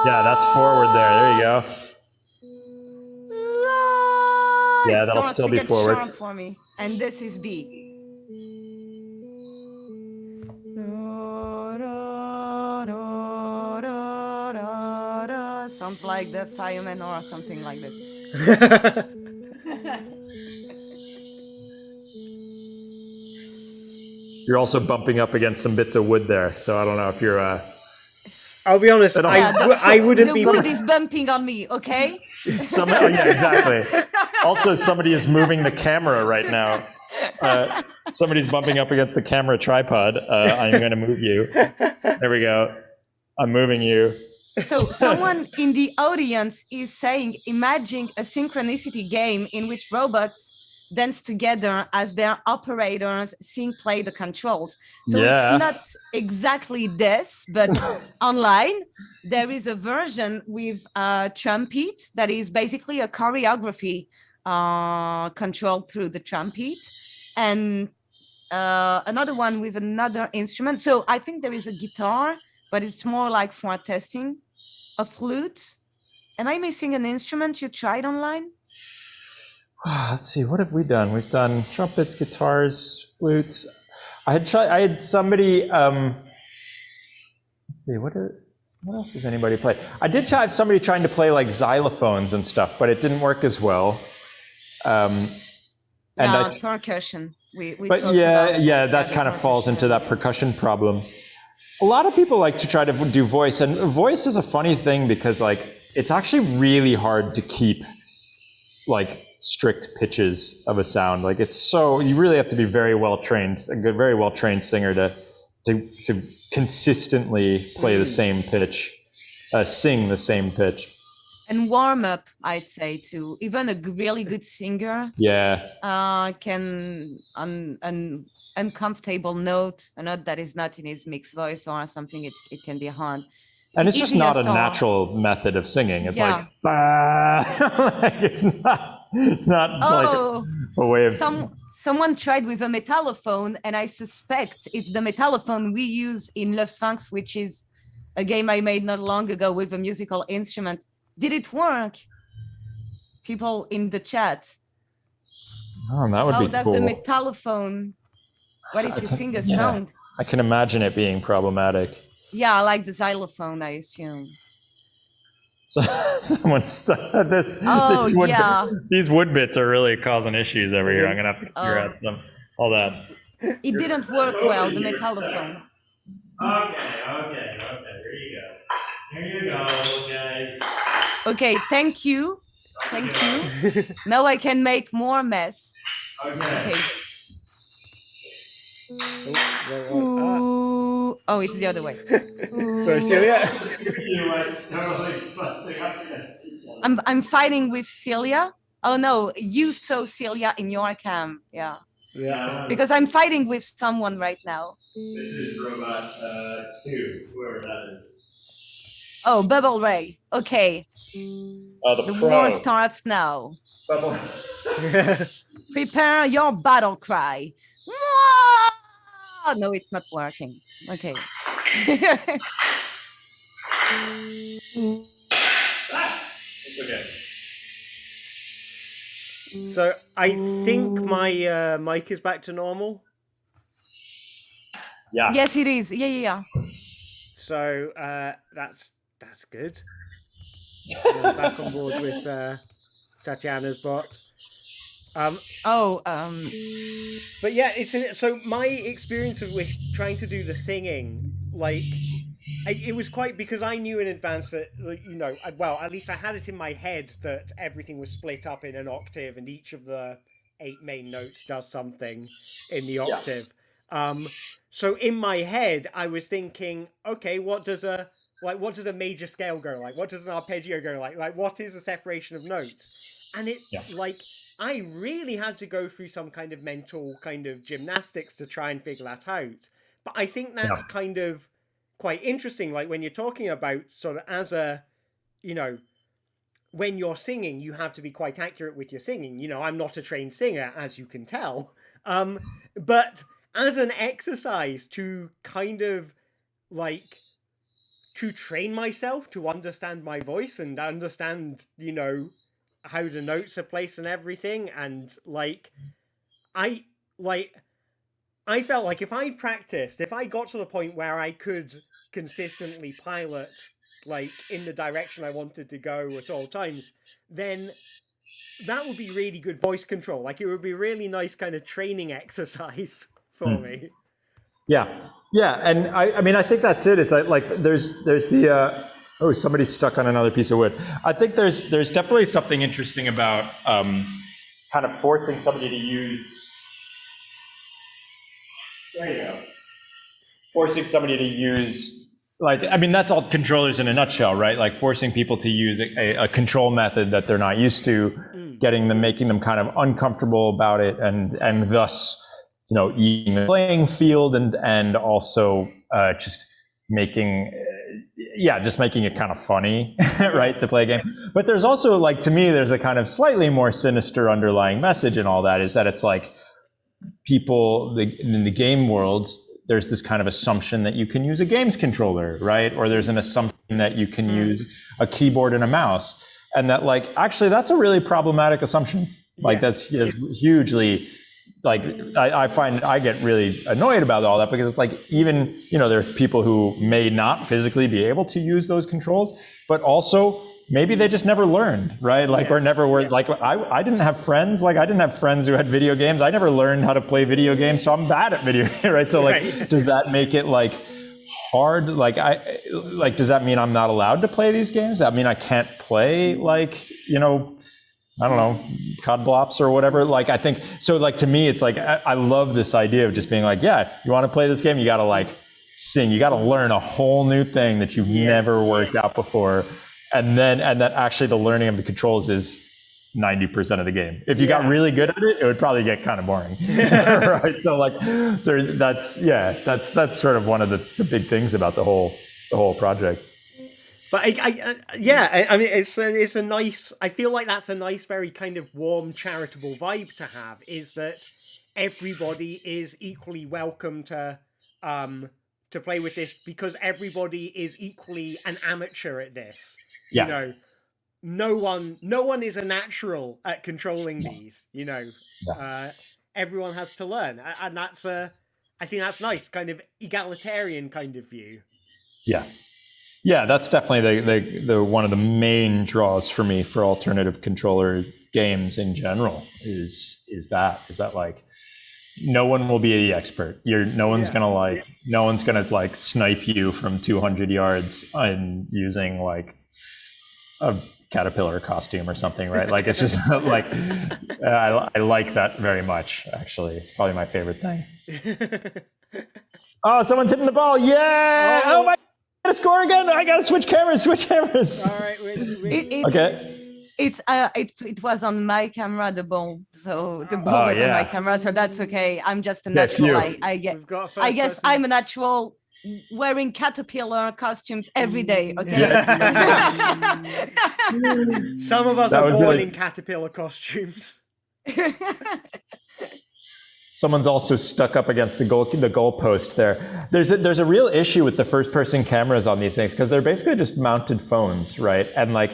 Yeah, that's forward there. There you go. la. Yeah, It that'll starts still to be get forward. sharp for me. And this is B. Sounds like the fireman or something like this. You're also bumping up against some bits of wood there, so I don't know if you're. I'll be honest. I wouldn't be. The wood is bumping on me. Okay. Yeah, exactly. Also, somebody is moving the camera right now. Somebody's bumping up against the camera tripod. I'm going to move you. There we go. I'm moving you. So someone in the audience is saying, imagine a synchronicity game in which robots dance together as their operators play the controls. So Yeah. it's not exactly this, but online there is a version with trumpet that is basically a choreography controlled through the trumpet, and another one with another instrument. So I think there is a guitar, but it's more like for testing. A flute. Am I missing an instrument you tried online? Let's see, what have we done? We've done trumpets, guitars, flutes. I had somebody, let's see, what else has anybody played? I did have somebody trying to play like xylophones and stuff, but it didn't work as well. Percussion. We but talked yeah, about that kind of falls into that percussion problem. A lot of people like to try to do voice, and voice is a funny thing because like it's actually really hard to keep like strict pitches of a sound. Like it's so, you really have to be very well trained, a good, very well trained singer to consistently play the same pitch, sing the same pitch. And warm up, I'd say too. Even a really good singer, can an uncomfortable note, a note that is not in his mixed voice or something. It can be hard. And it's just not a natural method of singing. It's like, like it's not like a way of. Someone tried with a metallophone, and I suspect it's the metallophone we use in Le Sphinx, which is a game I made not long ago with a musical instrument. Did it work? People in the chat. Oh, that would be cool. How does the metallophone? What if you sing a song? I can imagine it being problematic. Yeah, like the xylophone, I assume. So someone this. These wood bits are really causing issues over here. I'm gonna have to figure out some. Hold on. It didn't work well, the metallophone. Okay. Here you go, guys. Okay, thank you. Now I can make more mess. Okay. Ooh. Oh, it's the other way. Sorry, Celia. I'm fighting with Celia. Oh no, you saw Celia in your cam. Yeah. Because I'm fighting with someone right now. This is Robot 2, whoever that is. Oh, Bubble Ray. Okay. The war starts now. Bubble. Prepare your battle cry. No, it's not working. Okay. It's okay. So I think my mic is back to normal. Yeah. Yes, it is. Yeah. So that's good. I'm back on board with Tatiana's bot. But yeah, so my experience with trying to do the singing, like, it was quite, because I knew in advance that, at least I had it in my head that everything was split up in an octave and each of the 8 main notes does something in the octave. So in my head, I was thinking, okay, what does a major scale go like? What does an arpeggio go like? Like, what is a separation of notes? And I really had to go through some kind of mental kind of gymnastics to try and figure that out. But I think that's kind of quite interesting. Like, when you're talking about sort of as a, when you're singing, you have to be quite accurate with your singing. I'm not a trained singer, as you can tell. But as an exercise to kind of to train myself to understand my voice and understand, how the notes are placed and everything. And I felt like if I practiced, if I got to the point where I could consistently pilot in the direction I wanted to go at all times, then that would be really good voice control. It would be a really nice kind of training exercise for me. Yeah, and I mean, I think that's it. Is that there's the somebody's stuck on another piece of wood. I think there's definitely something interesting about kind of forcing somebody to use. There you go. Forcing somebody to use like, I mean, that's all controllers in a nutshell, right? Like forcing people to use a control method that they're not used to, making them kind of uncomfortable about it, and thus, eating the playing field, and also just making it kind of funny, right, to play a game. But there's also, like, to me, there's a kind of slightly more sinister underlying message in all that, is that it's like people in the game world, there's this kind of assumption that you can use a games controller, right? Or there's an assumption that you can use a keyboard and a mouse. And that, like, actually, that's a really problematic assumption. Like, that's hugely, like, I find I get really annoyed about all that, because it's like, even, there are people who may not physically be able to use those controls, but also maybe they just never learned, right? Like, or never were, like, I didn't have friends. Like, I didn't have friends who had video games. I never learned how to play video games, so I'm bad at video games, right? So, like, does that make it, like, hard? Like, does that mean I'm not allowed to play these games? Does that mean I can't play, like, I don't know, COD Blops or whatever? Like, I think, so, like, to me, it's like, I love this idea of just being like, yeah, you want to play this game? You got to, like, sing. You got to learn a whole new thing that you've never worked out before. And then actually the learning of the controls is 90% of the game. If you got really good at it, it would probably get kind of boring. Right? So, like, that's sort of one of the big things about the whole project. But I mean, it's a nice. I feel like that's a nice, very kind of warm, charitable vibe to have. Is that everybody is equally welcome to play with this, because everybody is equally an amateur at this. Yeah. No one is a natural at controlling these. Everyone has to learn, and that's I think that's nice, kind of egalitarian kind of view. Yeah, that's definitely the one of the main draws for me for alternative controller games in general is that like, no one will be the expert. No one's gonna like snipe you from 200 yards on using, like, a caterpillar costume or something, right? Like, it's just like, I like that very much, actually. It's probably my favorite thing. Oh, someone's hitting the ball. Yeah! Oh my, I gotta score again. I gotta switch cameras. All right, okay. It was on my camera, the ball. So the ball was on my camera, so that's okay. I'm just a natural. I guess I'm a natural, wearing caterpillar costumes every day. Okay. Some of us are born in caterpillar costumes. Someone's also stuck up against the goal post there. There's a real issue with the first person cameras on these things, because they're basically just mounted phones, right? And, like,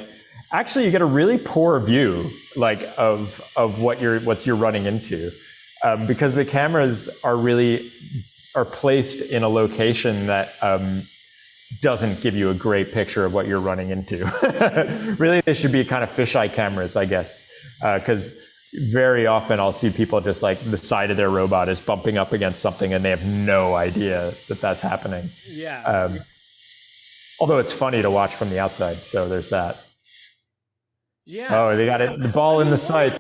actually you get a really poor view, like, of what you're running into, because the cameras are placed in a location that doesn't give you a great picture of what you're running into. Really, they should be kind of fisheye cameras, I guess, because very often I'll see people just, like, the side of their robot is bumping up against something and they have no idea that that's happening. Yeah. Although it's funny to watch from the outside, so there's that. Yeah. Oh, they got it. The ball in the sight.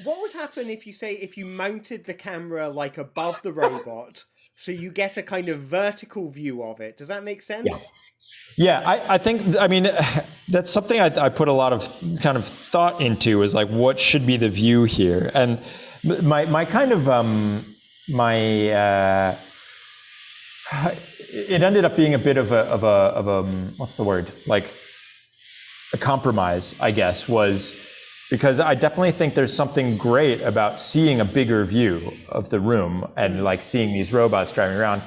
What would happen if you mounted the camera, like, above the robot, so you get a kind of vertical view of it? Does that make sense? Yeah, I think, I mean, that's something I put a lot of kind of thought into, is like, what should be the view here? And my kind of, it ended up being a bit of a what's the word? Like, a compromise, I guess, was because I definitely think there's something great about seeing a bigger view of the room and, like, seeing these robots driving around.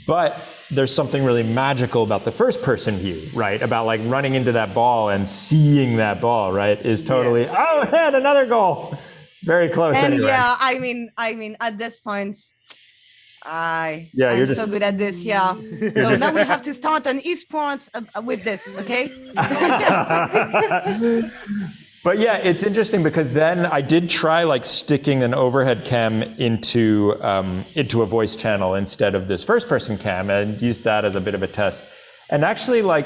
But there's something really magical about the first person view, right? About, like, running into that ball and seeing that ball, right? Is totally, oh man, another goal. Very close. And anyway. yeah, I mean, at this point, I'm so good at this. Yeah. So now we have to start an esports with this, okay? But yeah, it's interesting because then I did try, like, sticking an overhead cam into a voice channel instead of this first person cam, and used that as a bit of a test. And actually, like,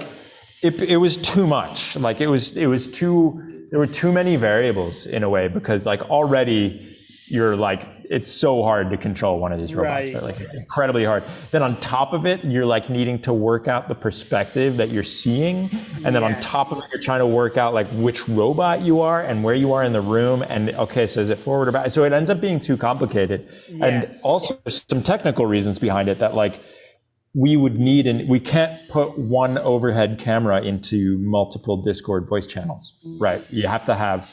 it was too much. Like, there were too many variables in a way, because, like, already you're, like, it's so hard to control one of these robots, right? Like, it's incredibly hard. Then on top of it, you're like needing to work out the perspective that you're seeing. And then on top of it, you're trying to work out like which robot you are and where you are in the room. And okay, so is it forward or back? So it ends up being too complicated. And also there's some technical reasons behind it that like, we would need, and we can't put one overhead camera into multiple Discord voice channels, right? You have to have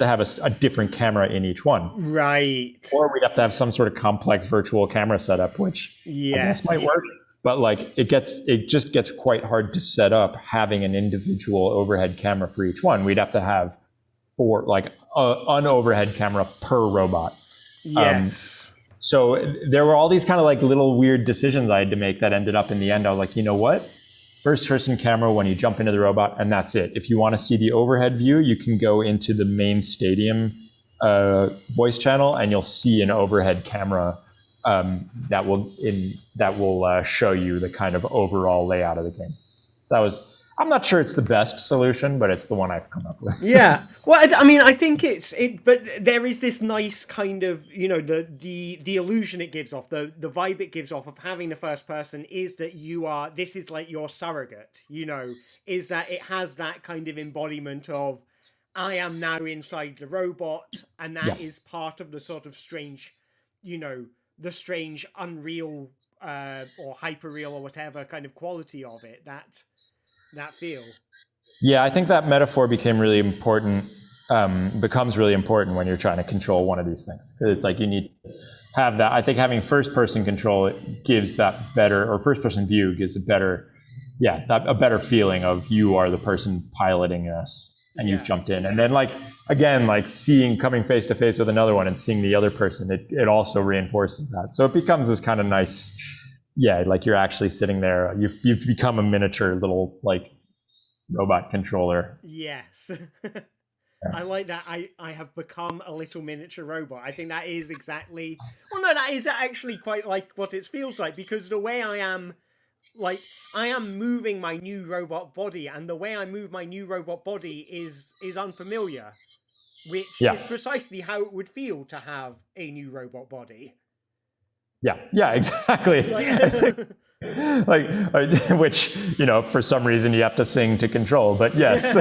a different camera in each one. Right. Or we'd have to have some sort of complex virtual camera setup, which I guess might work. But like it just gets quite hard to set up having an individual overhead camera for each one. We'd have to have an overhead camera per robot. Yes. So there were all these kind of like little weird decisions I had to make that ended up in the end. I was like, you know what? First person camera when you jump into the robot, and that's it. If you want to see the overhead view, you can go into the main stadium voice channel and you'll see an overhead camera that will show you the kind of overall layout of the game. So I'm not sure it's the best solution, but it's the one I've come up with. Yeah. Well, I mean, I think but there is this nice kind of, the illusion it gives off, the vibe it gives off of having the first person is that this is like your surrogate, is that it has that kind of embodiment of, I am now inside the robot, and that is part of the sort of strange, the strange unreal or hyperreal or whatever kind of quality of it, that feel. Yeah, I think that metaphor becomes really important when you're trying to control one of these things. It's like you need to have that. I think having first-person control gives that better, or first-person view gives a better feeling of you are the person piloting this, and you've jumped in. And then coming face to face with another one and seeing the other person, it also reinforces that. So it becomes this kind of nice, like you're actually sitting there. You've become a miniature little like robot controller. Yes. I like that. I have become a little miniature robot. I think that is exactly, that is actually quite like what it feels like, because the way I am moving my new robot body, and the way I move my new robot body is unfamiliar, which is precisely how it would feel to have a new robot body. Yeah, exactly. Which, for some reason you have to sing to control, but yes.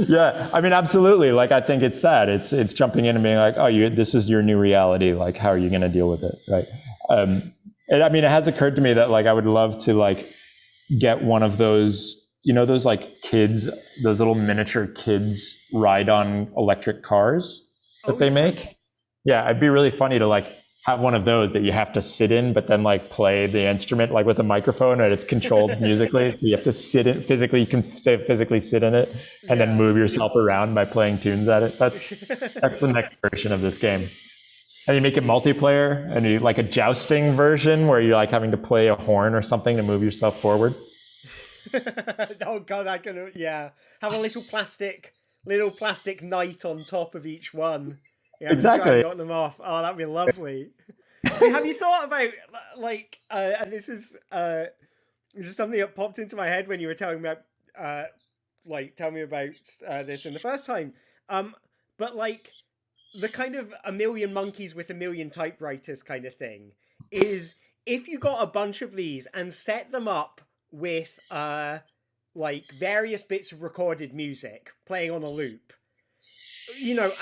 Yeah, I mean, absolutely. Like, I think it's that. It's jumping in and being like, this is your new reality. Like, how are you going to deal with it, right? And I mean, it has occurred to me that like I would love to like get one of those, those like kids, those little miniature kids ride on electric cars that they make. Yeah, it'd be really funny to like have one of those that you have to sit in, but then like play the instrument like with a microphone, and it's controlled musically. So you have to sit in physically. You can physically sit in it and then move yourself around by playing tunes at it. That's the next version of this game. And you make it multiplayer, and you like a jousting version where you're like having to play a horn or something to move yourself forward. Oh God, I can have a little plastic knight on top of each one. Yeah, exactly. Got them off. Oh, that'd be lovely. So have you thought about and this is something that popped into my head when you were telling me about tell me about this in the first time. But like the kind of a million monkeys with a million typewriters kind of thing is if you got a bunch of these and set them up with various bits of recorded music playing on a loop.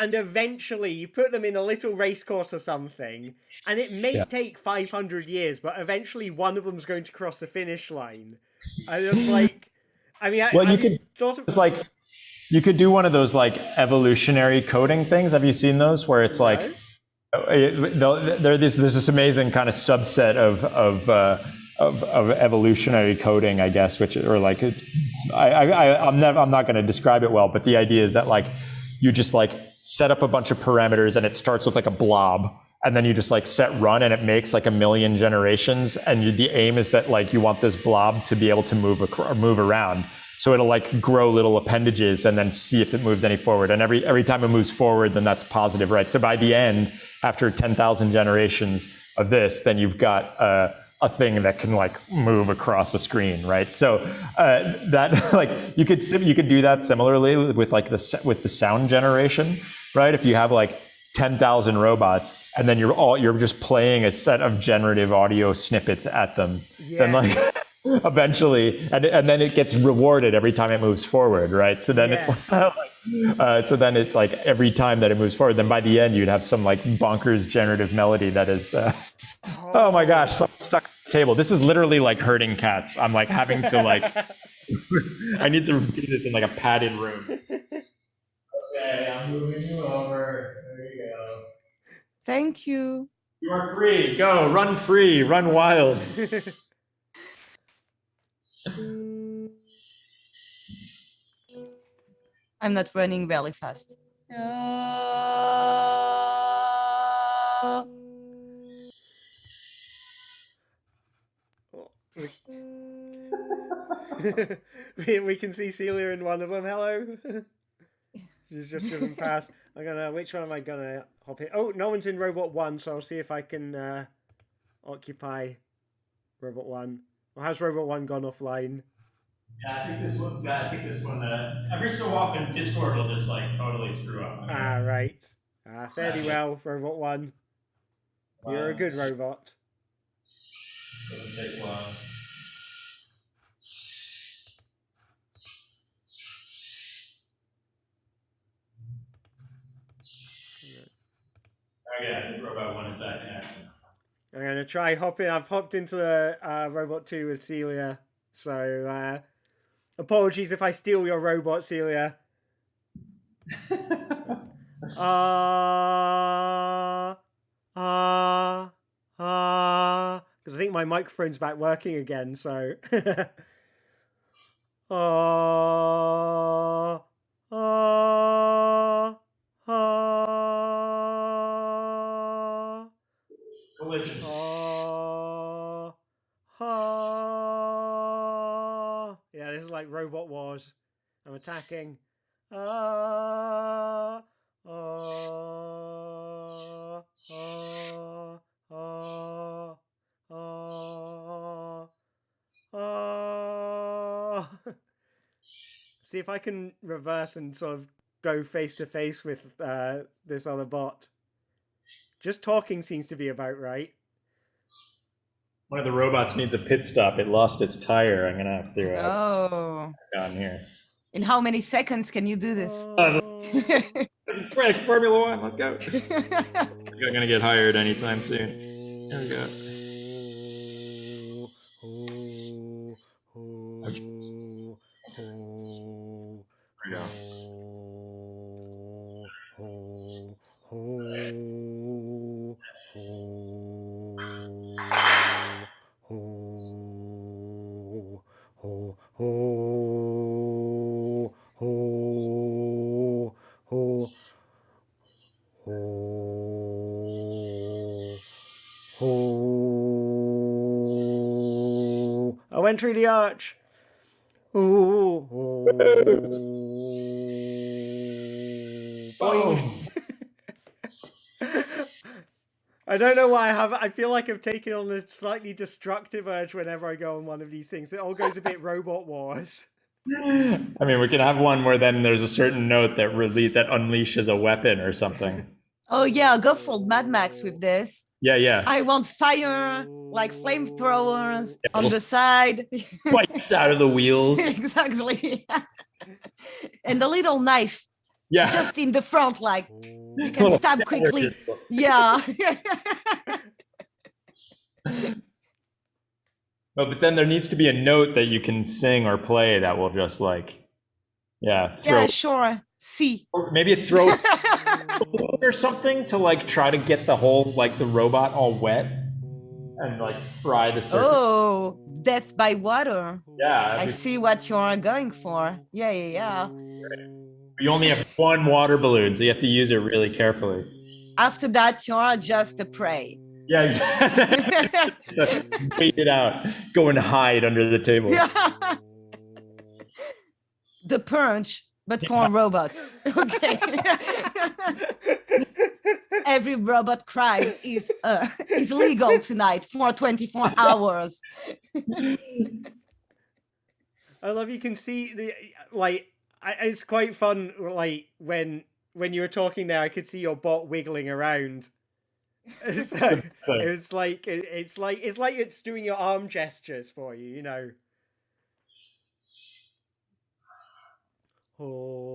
And eventually you put them in a little race course or something, and it may take 500 years, but eventually one of them's going to cross the finish line. And it's like, I mean, you could do one of those like evolutionary coding things. Have you seen those where it's like, there's this amazing kind of subset of evolutionary coding, I guess, I'm not going to describe it well, but the idea is that like, you just like set up a bunch of parameters and it starts with like a blob, and then you just like set run and it makes like a million generations. And the aim is that like you want this blob to be able to move around. So it'll like grow little appendages and then see if it moves any forward. And every time it moves forward, then that's positive, right? So by the end, after 10,000 generations of this, then you've got a thing that can like move across a screen, right? So that like you could do that similarly with like with the sound generation, right? If you have like 10,000 robots, and then you're just playing a set of generative audio snippets at them. Then like eventually, and then it gets rewarded every time it moves forward, right? So then it's like every time that it moves forward, then by the end you'd have some like bonkers generative melody that is oh my gosh, so stuck at the table. This is literally like herding cats. I'm like having to like I need to repeat this in like a padded room. Okay, I'm moving you over. There you go. Thank you. You are free. Go, run free, run wild. I'm not running really fast. We can see Celia in one of them. Hello. She's just driven past. Which one am I gonna hop in? Oh, no one's in Robot 1, so I'll see if I can occupy Robot 1. Or has Robot 1 gone offline? Yeah, I think this one, every so often Discord will just like totally screw up. Right. Fairly well, Robot 1. Wow. You're a good robot. Doesn't take long. Okay, I think Robot 1 is back in action. I'm going to try hopping. I've hopped into Robot 2 with Celia. So, apologies if I steal your robot, Celia. Because I think my microphone's back working again, so. Collision. Yeah, this is like Robot Wars. I'm attacking. See if I can reverse and sort of go face to face with this other bot. Just talking seems to be about right. One of the robots needs a pit stop. It lost its tire. I'm gonna have to down here. In how many seconds can you do this? Quick, Formula One, let's go. You're gonna get hired anytime soon. There we go. There we go. I went through the arch. I don't know why I feel like I've taken on a slightly destructive urge whenever I go on one of these things. It all goes a bit Robot Wars. I mean, we can have one where then there's a certain note that unleashes a weapon or something. Oh yeah, go full Mad Max with this. Yeah. I want fire, like flamethrowers on the side. Bites out of the wheels. Exactly. And the little knife. Yeah. Just in the front, like you can stab quickly. Yeah. Oh, but then there needs to be a note that you can sing or play that will just like, throw. Yeah, sure. See. Or maybe a throw or something to like try to get the whole like the robot all wet and like fry the surface. Oh, death by water. Yeah. I see what you're going for. Yeah. You only have one water balloon, so you have to use it really carefully. After that, you're just a prey. Yeah, exactly. Wait it out. Go and hide under the table. Yeah. The Purge, but for robots. Okay. Every robot crime is legal tonight for 24 hours. I love you can see the like. It's quite fun, like when when you were talking there, I could see your bot wiggling around. So it's like it's doing your arm gestures for you, you know. Oh.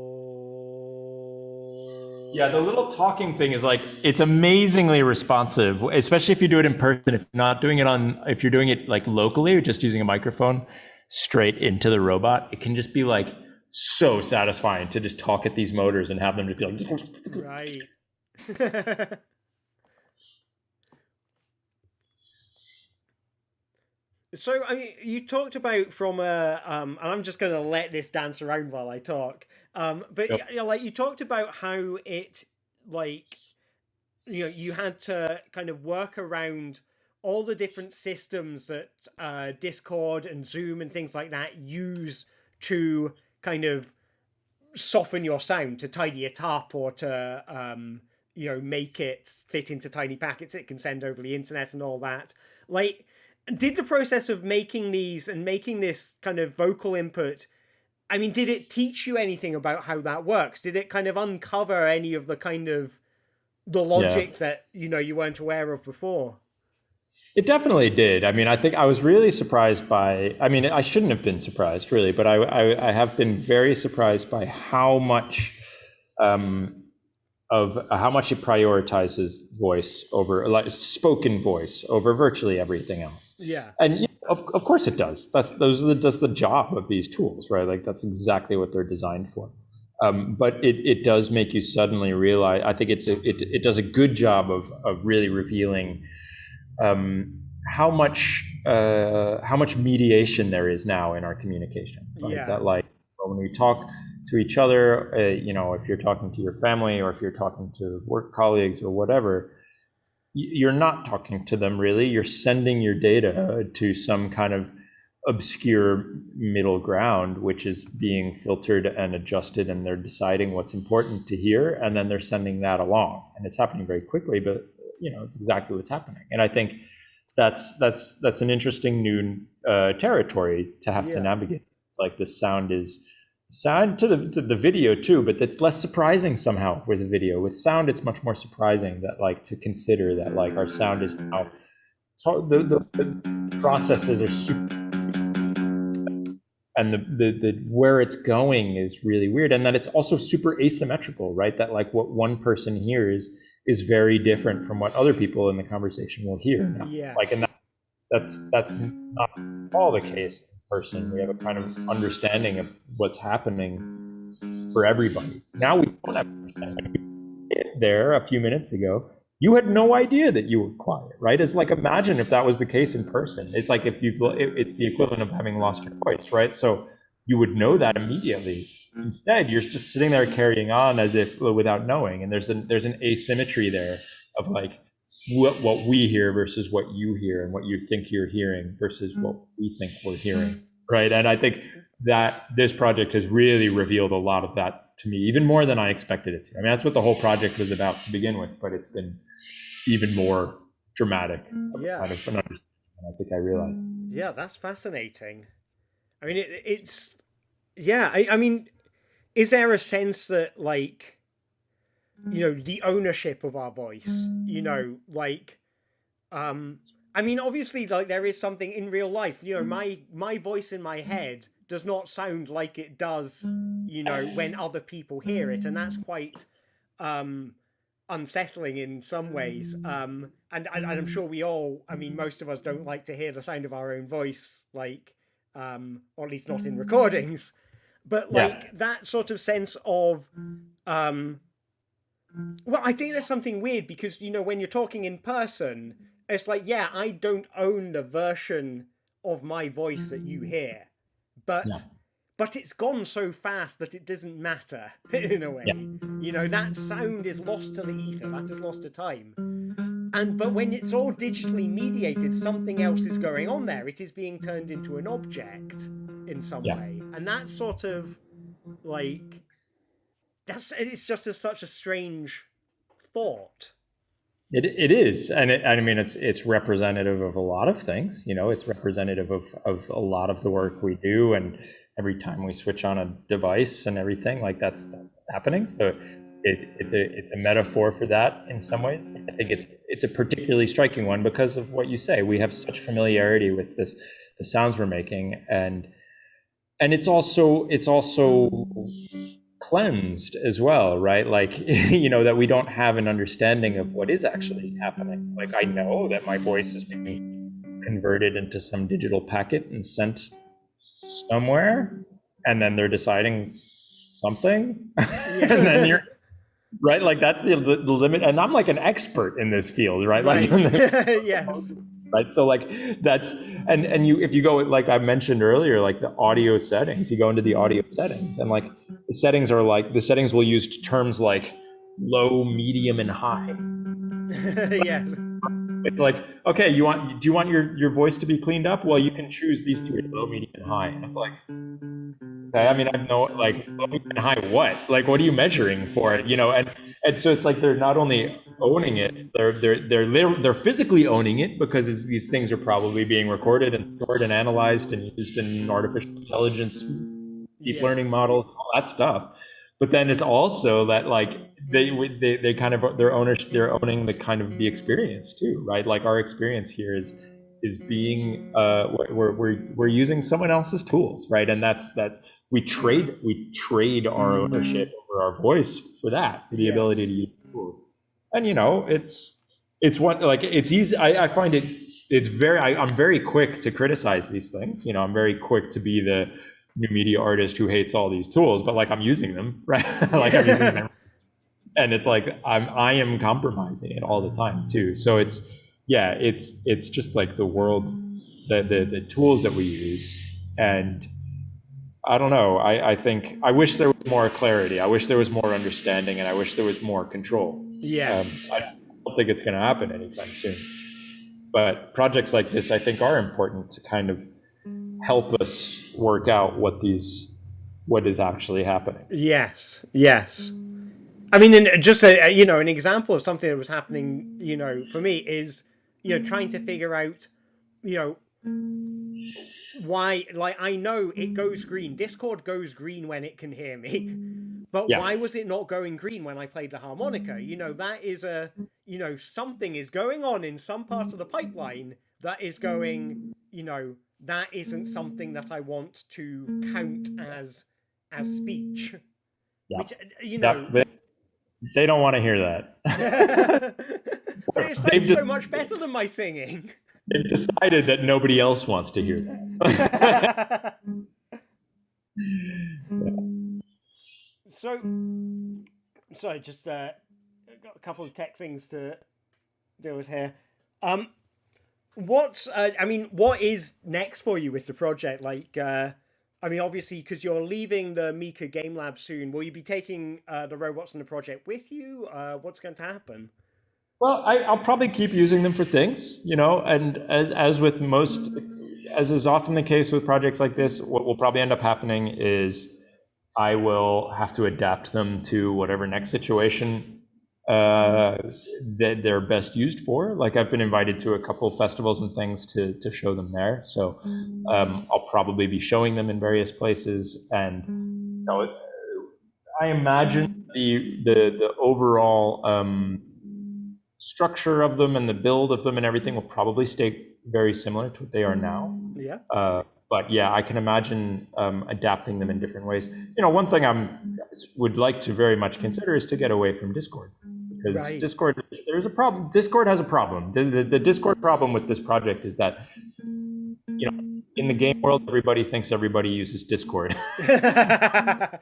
Yeah, the little talking thing is like, it's amazingly responsive, especially if you do it in person. If you're not doing it if you're doing it like locally or just using a microphone straight into the robot, it can just be like so satisfying to just talk at these motors and have them just be like, right. So, I mean, you talked about from and I'm just going to let this dance around while I talk. But Yep. you know, like you talked about how it, like, you know, you had to kind of work around all the different systems that Discord and Zoom and things like that use to kind of soften your sound, to tidy it up, or to you know, make it fit into tiny packets it can send over the internet and all that. Like, did the process of making these and making this kind of vocal input, I mean, did it teach you anything about how that works? Did it kind of uncover any of the kind of the logic that, you know, you weren't aware of before? It definitely did. I mean, I think I was really surprised by, I mean, I shouldn't have been surprised really, but I have been very surprised by how much how much it prioritizes voice over, like spoken voice over virtually everything else. Yeah. And yeah, of course it does. That's the job of these tools, right? Like that's exactly what they're designed for. But it does make you suddenly realize, I think it does a good job of really revealing how much mediation there is now in our communication, right? Yeah. That like when we talk to each other, you know, if you're talking to your family or if you're talking to work colleagues or whatever, you're not talking to them really. You're sending your data to some kind of obscure middle ground, which is being filtered and adjusted, and they're deciding what's important to hear, and then they're sending that along. And it's happening very quickly, but you know, it's exactly what's happening. And I think that's an interesting new territory to have to navigate. It's like the sound to the video too, but it's less surprising somehow with the video. With sound, it's much more surprising that like to consider that like our sound is now, the processes are super, and the where it's going is really weird, and that it's also super asymmetrical, right? That like what one person hears is very different from what other people in the conversation will hear. Yeah. Like, and that's not all the case in person. We have a kind of understanding of what's happening for everybody. Now we don't have there a few minutes ago. You had no idea that you were quiet, right? It's like, imagine if that was the case in person. It's like if it's the equivalent of having lost your voice, right? So you would know that immediately. Instead, you're just sitting there carrying on as if without knowing. And there's an asymmetry there of like what we hear versus what you hear, and what you think you're hearing versus what we think we're hearing, right? And I think that this project has really revealed a lot of that to me, even more than I expected it to. I mean, that's what the whole project was about to begin with, but it's been even more dramatic. Yeah. Kind of an understanding than I think I realized. Yeah, that's fascinating. I mean, it's yeah. I mean, is there a sense that like, you know, the ownership of our voice, you know, like, I mean, obviously, like there is something in real life, you know, my voice in my head does not sound like it does, you know, when other people hear it, and that's quite unsettling in some ways. And I'm sure we all, I mean, most of us don't like to hear the sound of our own voice, like, or at least not in recordings. But like that sort of sense of, well, I think there's something weird because, you know, when you're talking in person, it's like, yeah, I don't own the version of my voice that you hear, but it's gone so fast that it doesn't matter in a way. You know, that sound is lost to the ether, that is lost to time. But when it's all digitally mediated, something else is going on there. It is being turned into an object in some way. And that's sort of like, it's just such a strange thought. It is, and I mean, it's representative of a lot of things. You know, it's representative of a lot of the work we do, and every time we switch on a device and everything, like that's happening. So it's a metaphor for that in some ways. I think it's a particularly striking one because of what you say. We have such familiarity with the sounds we're making, and it's also cleansed as well, right? Like, that we don't have an understanding of what is actually happening. Like, I know that my voice is being converted into some digital packet and sent somewhere, and then they're deciding something, and then you're right. Like, that's the limit. And I'm like an expert in this field, right? Right. Like, Yes. right. So like that's, and if you go, like I mentioned earlier, like the audio settings, you go into the audio settings, and like the settings will use terms like low, medium, and high. Yes. It's like, okay, do you want your voice to be cleaned up? Well, you can choose these three: low, medium, and high. And it's like, okay, I mean, I know, like, low, medium, and high what? Like, what are you measuring for it? And so it's like they're not only owning it, they're physically owning it, because these things are probably being recorded and stored and analyzed and used in artificial intelligence, deep learning models, all that stuff. But then it's also that, like, they kind of, they're owning the kind of the experience too, right? Like, our experience here is being we're using someone else's tools, right? And that's we trade our ownership over our voice for that, for the ability to use tools. And it's what, like, it's easy. I find I'm very quick to criticize these things. I'm very quick to be the new media artist who hates all these tools, but like, I'm using them, right? Like, I'm using them, and it's like I am compromising it all the time too. So it's just like the world, the tools that we use. And I don't know. I think I wish there was more clarity. I wish there was more understanding, and I wish there was more control. Yeah. I don't think it's going to happen anytime soon. But projects like this, I think, are important to kind of help us work out what is actually happening. Yes. Yes. I mean, just an example of something that was happening, for me is, trying to figure out, why, like, I know it goes green. Discord goes green when it can hear me. But why was it not going green when I played the harmonica? That is something is going on in some part of the pipeline that is going, that isn't something that I want to count as speech. Yeah. Which, they don't want to hear that. But it sounds so much better than my singing. They've decided that nobody else wants to hear that. So, sorry, just got a couple of tech things to deal with here. What is next for you with the project? Like, obviously, because you're leaving the Mika Game Lab soon, will you be taking the robots in the project with you? What's going to happen? Well, I'll probably keep using them for things, and as with most, as is often the case with projects like this, what will probably end up happening is I will have to adapt them to whatever next situation that they're best used for. Like, I've been invited to a couple of festivals and things to show them there. So I'll probably be showing them in various places. And I imagine the overall structure of them and the build of them and everything will probably stay very similar to what they are now. Yeah. But yeah, I can imagine adapting them in different ways. One thing would like to very much consider is to get away from Discord, because Discord, there's a problem. Discord has a problem. The Discord problem with this project is that, in the game world, everybody thinks everybody uses Discord. Inside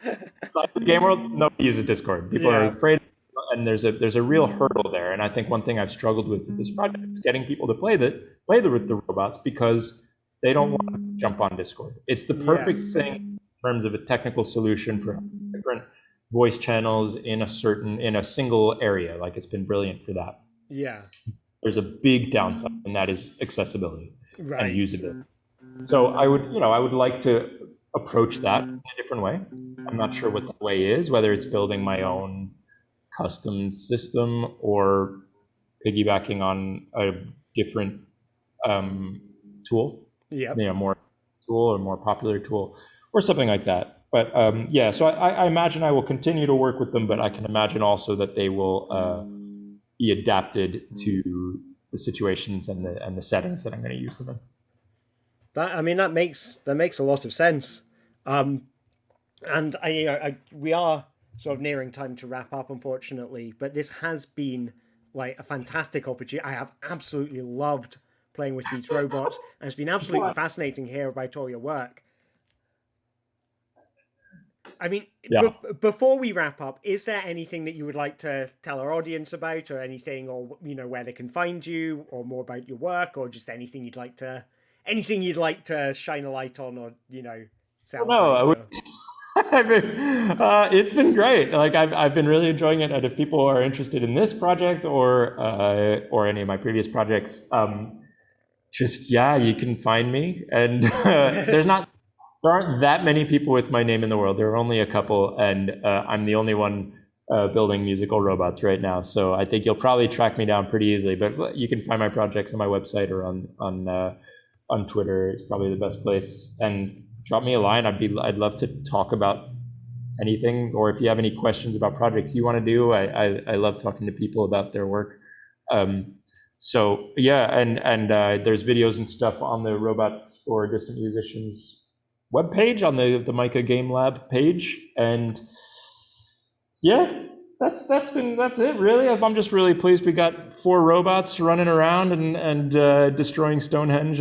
the game world, nobody uses Discord. People are afraid. And there's a real hurdle there. And I think one thing I've struggled with this project is getting people to play the robots, because they don't want to jump on Discord. It's the perfect thing in terms of a technical solution for different voice channels in a single area. Like, it's been brilliant for that. Yeah. There's a big downside, and that is accessibility and usability. So I would like to approach that in a different way. I'm not sure what that way is, whether it's building my own custom system or piggybacking on a different tool, more tool or more popular tool or something like that. But yeah, so I imagine I will continue to work with them, but I can imagine also that they will be adapted to the situations and the settings that I'm going to use them in. That makes a lot of sense. And we are sort of nearing time to wrap up, unfortunately. But this has been like a fantastic opportunity. I have absolutely loved playing with these robots, and it's been absolutely fascinating to hear about all your work. I mean, Yeah. Before we wrap up, is there anything that you would like to tell our audience about, or anything, or where they can find you, or more about your work, or just anything you'd like to shine a light on, or celebrate? It's been great. Like I've been really enjoying it, and if people are interested in this project or any of my previous projects, you can find me. And there aren't that many people with my name in the world. There are only a couple, and I'm the only one building musical robots right now. So I think you'll probably track me down pretty easily. But you can find my projects on my website or on Twitter. It's probably the best place. And drop me a line. I'd love to talk about anything, or if you have any questions about projects you want to do. I love talking to people about their work. So yeah, and there's videos and stuff on the Robots for Distant Musicians webpage, on the Mica Game Lab page. And yeah, that's it really. I'm just really pleased we got 4 robots running around and destroying Stonehenge